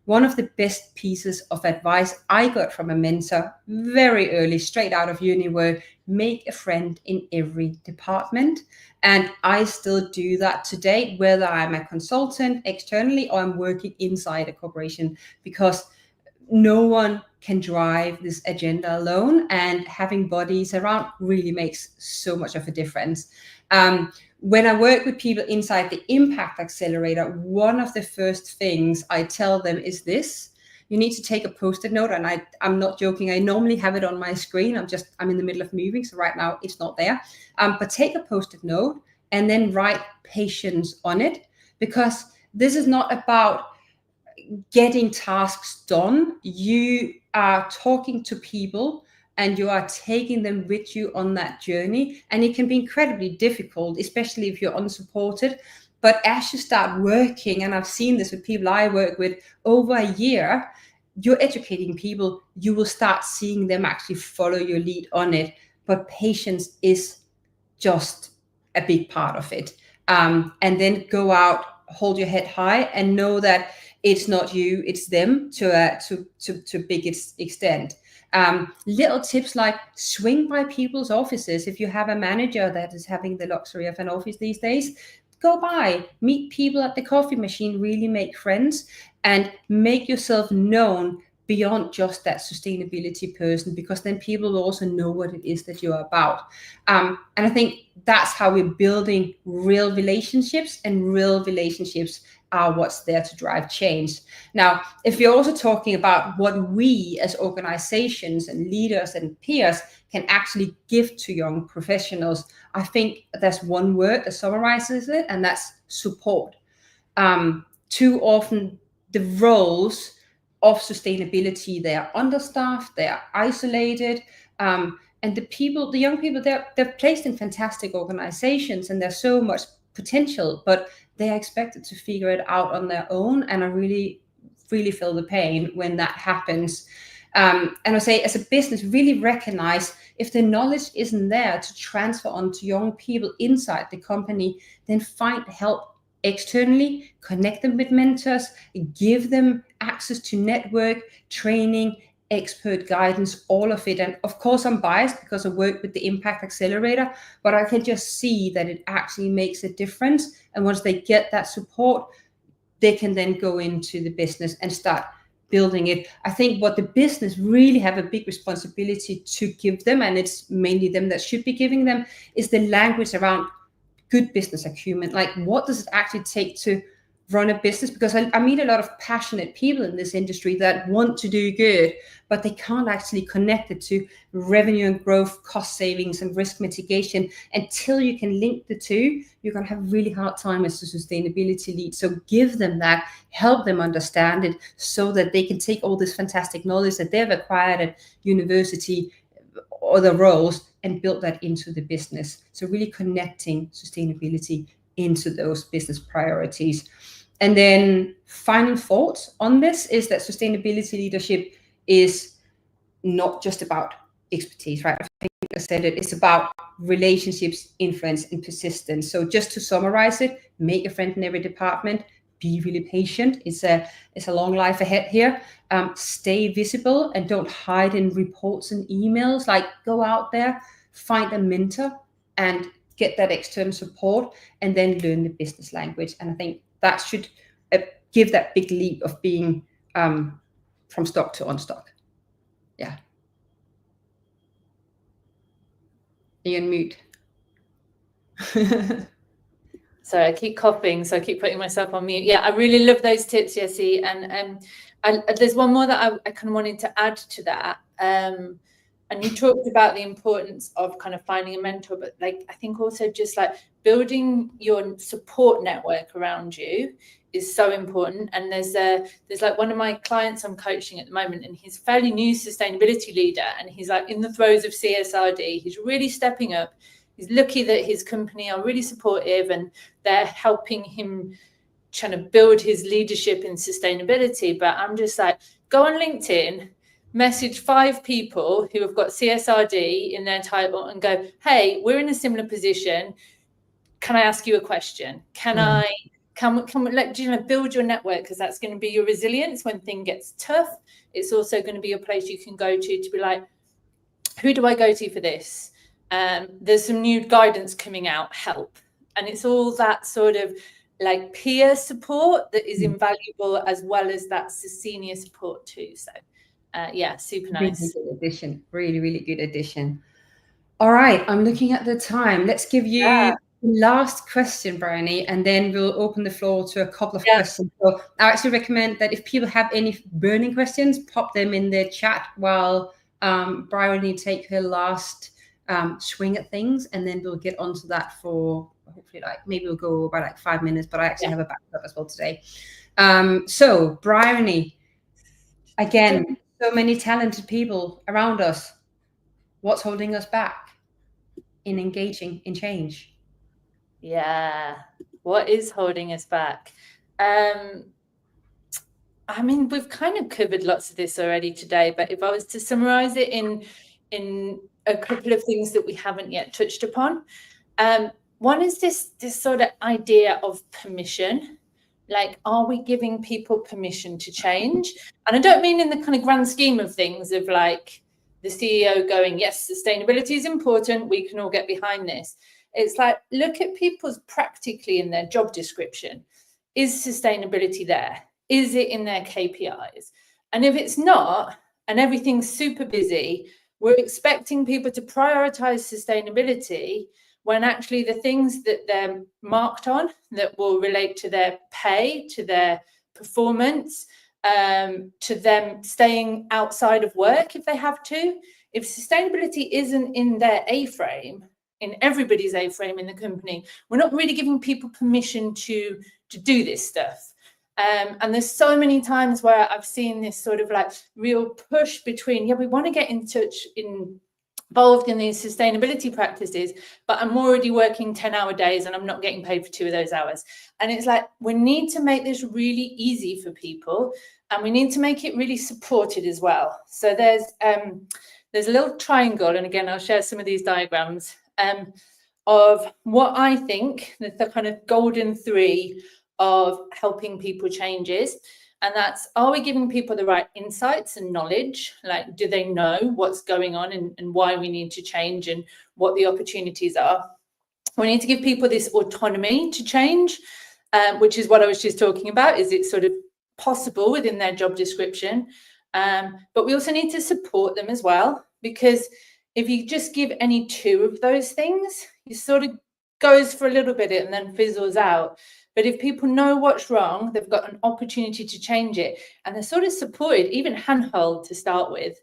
one of the best pieces of advice I got from a mentor very early, straight out of uni, were make a friend in every department. And I still do that today, whether I'm a consultant externally or I'm working inside a corporation, because no one can drive this agenda alone, and having bodies around really makes so much of a difference. When I work with people inside the Impact Accelerator, one of the first things I tell them is this: you need to take a Post-it note, and I'm not joking. I normally have it on my screen. I'm in the middle of moving, so right now it's not there. But take a Post-it note and then write patience on it, because this is not about getting tasks done. You are talking to people and you are taking them with you on that journey. And it can be incredibly difficult, especially if you're unsupported. But as you start working, and I've seen this with people I work with over a year, you're educating people, you will start seeing them actually follow your lead on it. But patience is just a big part of it. And then go out, hold your head high, and know that it's not you, it's them to a big extent. Little tips like swing by people's offices. If you have a manager that is having the luxury of an office these days, go by, meet people at the coffee machine, really make friends, and make yourself known beyond just that sustainability person, because then people will also know what it is that you're about. And I think that's how we're building real relationships, and real relationships are what's there to drive change. Now, if you're also talking about what we as organizations and leaders and peers can actually give to young professionals, I think there's one word that summarizes it, and that's support. Too often the roles of sustainability, they are understaffed, they are isolated, and the young people, they're placed in fantastic organizations and there's so much potential, but they are expected to figure it out on their own. And I really, really feel the pain when that happens. And I say, as a business, really recognize if the knowledge isn't there to transfer on to young people inside the company, then find help externally, connect them with mentors, give them access to network, training, expert guidance, all of it. And of course, I'm biased because I work with the Impact Accelerator, but I can just see that it actually makes a difference. And once they get that support, they can then go into the business and start building it. I think what the business really have a big responsibility to give them, and it's mainly them that should be giving them, is the language around good business acumen. Like, what does it actually take to run a business? Because I meet a lot of passionate people in this industry that want to do good, but they can't actually connect it to revenue and growth, cost savings and risk mitigation. Until you can link the two, you're going to have a really hard time as a sustainability lead. So give them that, help them understand it, so that they can take all this fantastic knowledge that they've acquired at university or the roles and build that into the business. So really connecting sustainability into those business priorities. And then final thought on this is that sustainability leadership is not just about expertise, right? I think I said it, it's about relationships, influence, and persistence. So just to summarize it, make a friend in every department, be really patient. It's a long life ahead here. Stay visible and don't hide in reports and emails. Like, go out there, find a mentor and get that external support, and then learn the business language. And I think that should give that big leap of being from stock to on stock. Yeah. You're on mute. Sorry, I keep coughing, so I keep putting myself on mute. Yeah, I really love those tips, Jessie. And there's one more that I kind of wanted to add to that. And you talked about the importance of kind of finding a mentor, but like, I think also just like building your support network around you is so important. And there's like one of my clients I'm coaching at the moment, and he's a fairly new sustainability leader, and he's like in the throes of CSRD. He's really stepping up. He's lucky that his company are really supportive and they're helping him trying to build his leadership in sustainability. But I'm just like, go on LinkedIn, message 5 people who have got CSRD in their title and go, hey, we're in a similar position. Can I ask you a question? Can we let build your network? Because that's going to be your resilience when things gets tough. It's also going to be a place you can go to be like, who do I go to for this? There's some new guidance coming out, help. And it's all that sort of like peer support that is invaluable, as well as that senior support too. So yeah, super nice. Really good addition. Really, really good addition. All right, I'm looking at the time. Let's give you the last question, Bryony, and then we'll open the floor to a couple of questions. So I actually recommend that if people have any burning questions, pop them in the chat while Bryony take her last swing at things, and then we'll get onto that for hopefully maybe we'll go by 5 minutes, but I actually have a backup as well today. So Bryony, again, so many talented people around us. What's holding us back in engaging in change? Yeah, what is holding us back? I mean, we've kind of covered lots of this already today, but if I was to summarize it in a couple of things that we haven't yet touched upon, one is this sort of idea of permission. Like, are we giving people permission to change? And I don't mean in the kind of grand scheme of things of like the CEO going, yes, sustainability is important, we can all get behind this. It's like, look at people's practically in their job description. Is sustainability there? Is it in their KPIs? And if it's not, and everything's super busy, we're expecting people to prioritize sustainability when actually the things that they're marked on that will relate to their pay, to their performance, to them staying outside of work if they have to. If sustainability isn't in their A-frame, in everybody's A-frame in the company, we're not really giving people permission to do this stuff. And there's so many times where I've seen this sort of like real push between, we want to get involved in these sustainability practices, but I'm already working 10-hour days and I'm not getting paid for 2 of those hours. And it's like, we need to make this really easy for people, and we need to make it really supported as well. So there's a little triangle, and again, I'll share some of these diagrams of what I think the kind of golden 3 of helping people change is. And that's, are we giving people the right insights and knowledge? Like, do they know what's going on and why we need to change and what the opportunities are? We need to give people this autonomy to change, which is what I was just talking about. Is it sort of possible within their job description. But we also need to support them as well, because if you just give any two of those things, it sort of goes for a little bit and then fizzles out. But if people know what's wrong, they've got an opportunity to change it, and they're sort of supported, even handheld to start with.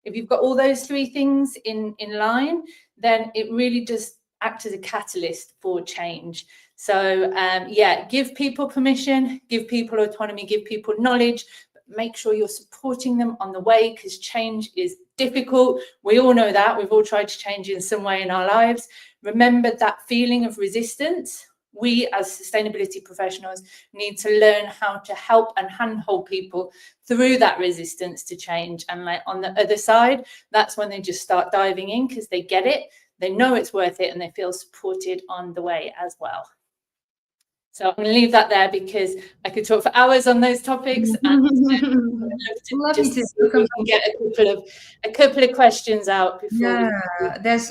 If you've got all those three things in line, then it really does act as a catalyst for change. So yeah, give people permission, give people autonomy, give people knowledge, but make sure you're supporting them on the way, because change is difficult. We all know that. We've all tried to change in some way in our lives. Remember that feeling of resistance. We as sustainability professionals need to learn how to help and handhold people through that resistance to change. And like on the other side, that's when they just start diving in, because they get it, they know it's worth it, and they feel supported on the way as well. So I'm going to leave that there, because I could talk for hours on those topics. And we can get a couple of questions out before.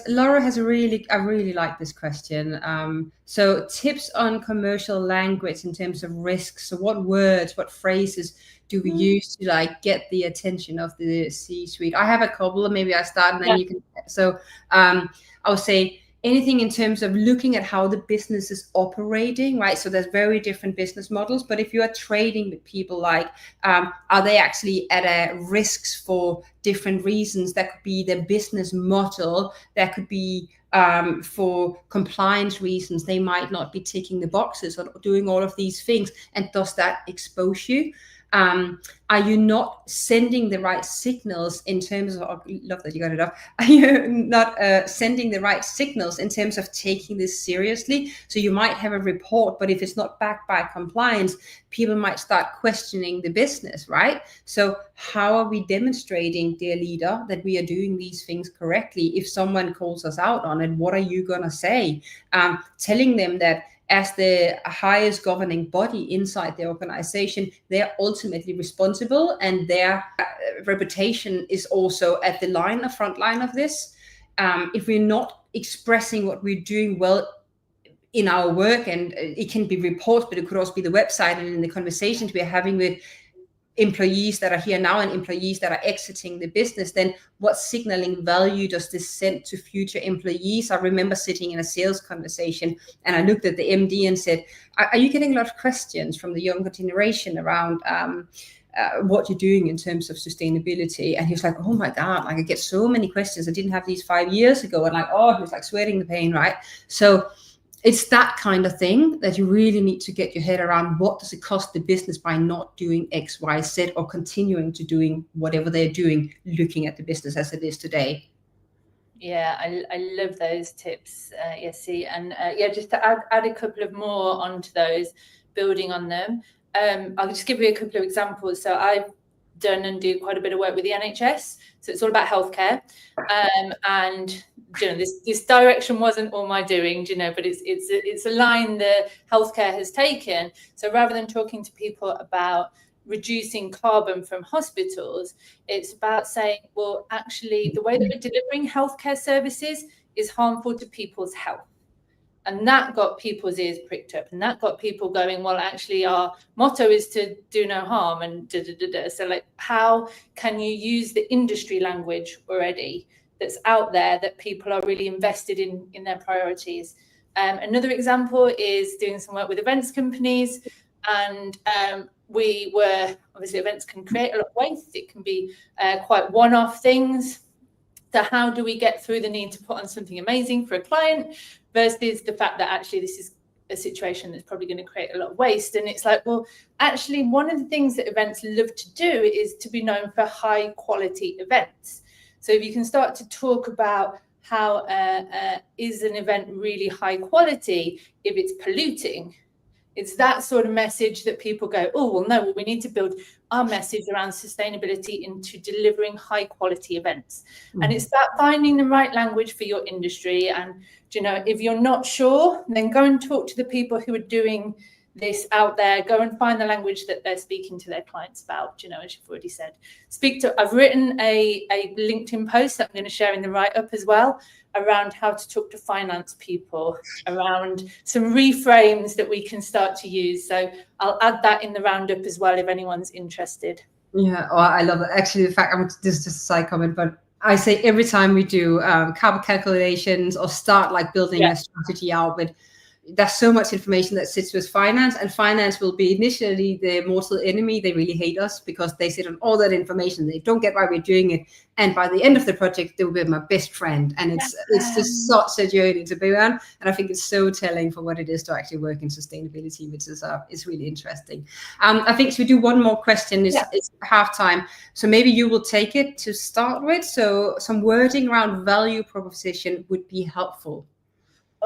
Laura has I really like this question. So tips on commercial language in terms of risks. So what words, what phrases do we use to like get the attention of the C-suite? I have a couple, maybe I start and then you can. So I would say anything in terms of looking at how the business is operating, right? So there's very different business models, but if you are trading with people, like, are they actually at a risks for different reasons? That could be their business model, that could be for compliance reasons. They might not be ticking the boxes or doing all of these things. And does that expose you? Are you not sending the right signals in terms of, love that you got it up, are you not sending the right signals in terms of taking this seriously? So you might have a report, but if it's not backed by compliance, people might start questioning the business, right? So how are we demonstrating, dear leader, that we are doing these things correctly? If someone calls us out on it, what are you going to say? Telling them that as the highest governing body inside the organization, they're ultimately responsible, and their reputation is also at the front line of this. If we're not expressing what we're doing well in our work, and it can be reports, but it could also be the website and in the conversations we're having with employees that are here now and employees that are exiting the business, then what signaling value does this send to future employees? I remember sitting in a sales conversation and I looked at the MD and said, are you getting a lot of questions from the younger generation around what you're doing in terms of sustainability? And he was like, oh my God, like I get so many questions. I didn't have these 5 years ago. And like, he was like sweating the pain, right? So it's that kind of thing that you really need to get your head around. What does it cost the business by not doing X, Y, Z, or continuing to doing whatever they're doing, looking at the business as it is today? Yeah, I love those tips, Jessie. And just to add a couple of more onto those, building on them. I'll just give you a couple of examples. So I've done and do quite a bit of work with the NHS. So it's all about healthcare. And this direction wasn't all my doing, but it's a line that healthcare has taken. So rather than talking to people about reducing carbon from hospitals, it's about saying, well, actually, the way that we're delivering healthcare services is harmful to people's health. And that got people's ears pricked up, and that got people going, well, actually, our motto is to do no harm, and So like, how can you use the industry language already that's out there that people are really invested in their priorities? Another example is doing some work with events companies. And we were, obviously, events can create a lot of waste. It can be quite one-off things. So how do we get through the need to put on something amazing for a client versus the fact that actually this is a situation that's probably going to create a lot of waste? And it's like, well, actually, one of the things that events love to do is to be known for high quality events. So if you can start to talk about how is an event really high quality if it's polluting, it's that sort of message that people go, oh, well, no, we need to build our message around sustainability into delivering high quality events. And it's that finding the right language for your industry. And, if you're not sure, then go and talk to the people who are doing this out there. Go and find the language that they're speaking to their clients about, you know, as you've already said. I've written a LinkedIn post that I'm going to share in the write-up as well, around how to talk to finance people, around some reframes that we can start to use. So I'll add that in the roundup as well if anyone's interested. Yeah, oh, I love it. Actually, in fact, this is just a side comment, but I say every time we do carbon calculations or start like building a strategy out, but there's so much information that sits with finance, and finance will be initially the mortal enemy. They really hate us because they sit on all that information. They don't get why we're doing it. And by the end of the project, they will be my best friend. And it's just such a journey to be on. And I think it's so telling for what it is to actually work in sustainability, which is really interesting. I think we do one more question. It's halftime. So maybe you will take it to start with. So some wording around value proposition would be helpful.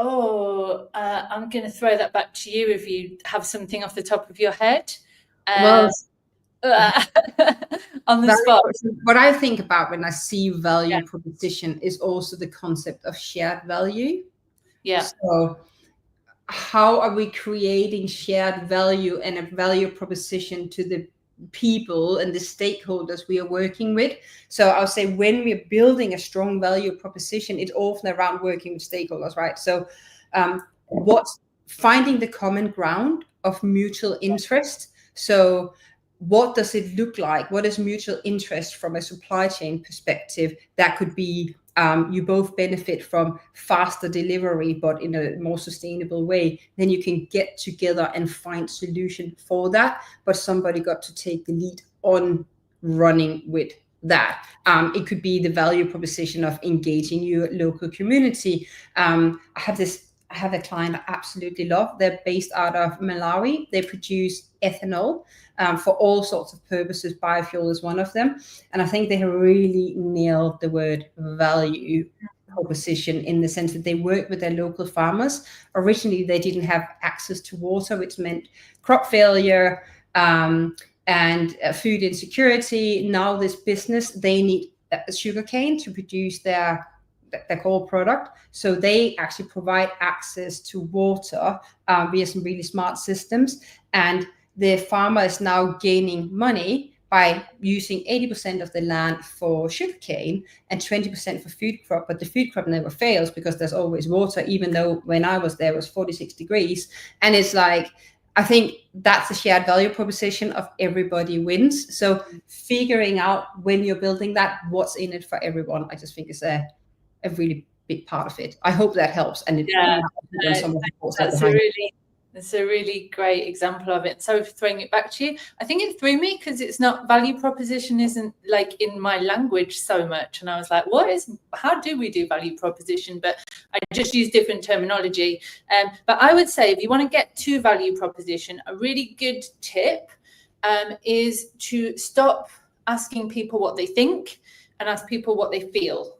Oh, I'm going to throw that back to you if you have something off the top of your head. Well, on the spot. What I think about when I see value proposition is also the concept of shared value. Yeah. So how are we creating shared value and a value proposition to the people and the stakeholders we are working with? So I'll say when we're building a strong value proposition, it's often around working with stakeholders, right? So what's finding the common ground of mutual interest. So what does it look like? What is mutual interest from a supply chain perspective? That could be you both benefit from faster delivery, but in a more sustainable way. Then you can get together and find solution for that. But somebody got to take the lead on running with that. It could be the value proposition of engaging your local community. I have a client I absolutely love. They're based out of Malawi. They produce ethanol for all sorts of purposes. Biofuel is one of them. And I think they have really nailed the word value proposition in the sense that they work with their local farmers. Originally, they didn't have access to water, which meant crop failure and food insecurity. Now this business, they need sugarcane to produce their core product. So they actually provide access to water via some really smart systems. And the farmer is now gaining money by using 80% of the land for sugarcane and 20% for food crop. But the food crop never fails because there's always water, even though when I was there it was 46 degrees. And it's like, I think that's a shared value proposition of everybody wins. So figuring out when you're building that, what's in it for everyone, I just think is a really big part of it. I hope that helps. And that's a really great example of it. So throwing it back to you, I think it threw me because it's not, value proposition isn't like in my language so much. And I was like, how do we do value proposition? But I just use different terminology. But I would say if you want to get to value proposition, a really good tip is to stop asking people what they think and ask people what they feel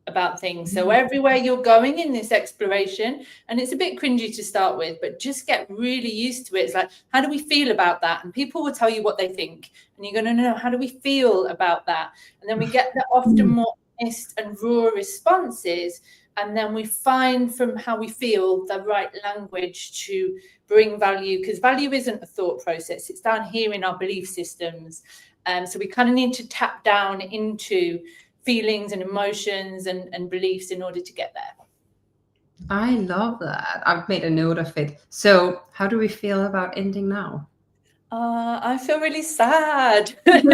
about things. So everywhere you're going in this exploration, and it's a bit cringy to start with, but just get really used to it. It's like, how do we feel about that? And people will tell you what they think, and you're going to know, how do we feel about that? And then we get the often more honest and raw responses, and then we find from how we feel the right language to bring value, because value isn't a thought process, it's down here in our belief systems. So we kind of need to tap down into feelings and emotions and beliefs in order to get there. I love that. I've made a note of it. So how do we feel about ending now? I feel really sad. Should we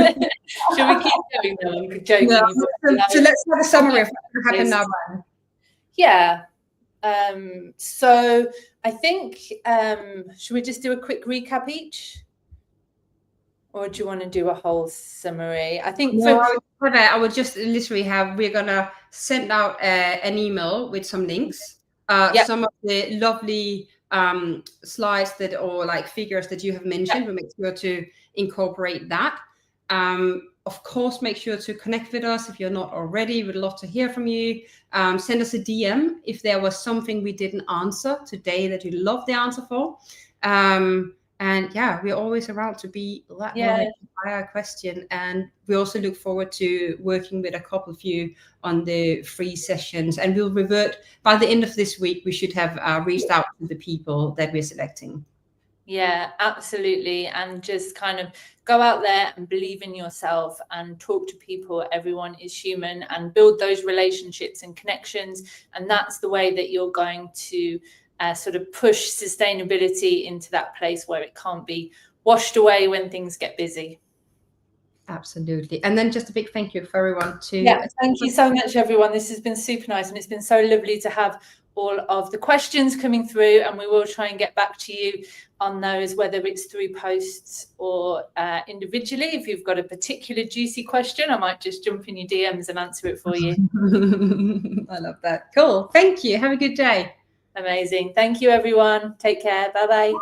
keep going though? I'm joking. No, so let's have a summary of what happened now. Yeah. So I think, should we just do a quick recap each? Or do you want to do a whole summary? I think I would just literally we're going to send out an email with some links, some of the lovely slides or like figures that you have mentioned. We'll make sure to incorporate that. Of course, make sure to connect with us if you're not already. We'd love to hear from you. Send us a DM if there was something we didn't answer today that you'd love the answer for. And we're always around to be that by question. And we also look forward to working with a couple of you on the free sessions. And we'll revert by the end of this week. We should have reached out to the people that we're selecting. Yeah, absolutely. And just kind of go out there and believe in yourself and talk to people. Everyone is human, and build those relationships and connections. And that's the way that you're going to sort of push sustainability into that place where it can't be washed away when things get busy. Absolutely. And then just a big thank you for everyone too. Yeah, thank you so much, everyone. This has been super nice, and it's been so lovely to have all of the questions coming through, and we will try and get back to you on those, whether it's through posts or individually. If you've got a particular juicy question, I might just jump in your DMs and answer it for you. I love that. Cool. Thank you. Have a good day. Amazing. Thank you, everyone. Take care. Bye-bye.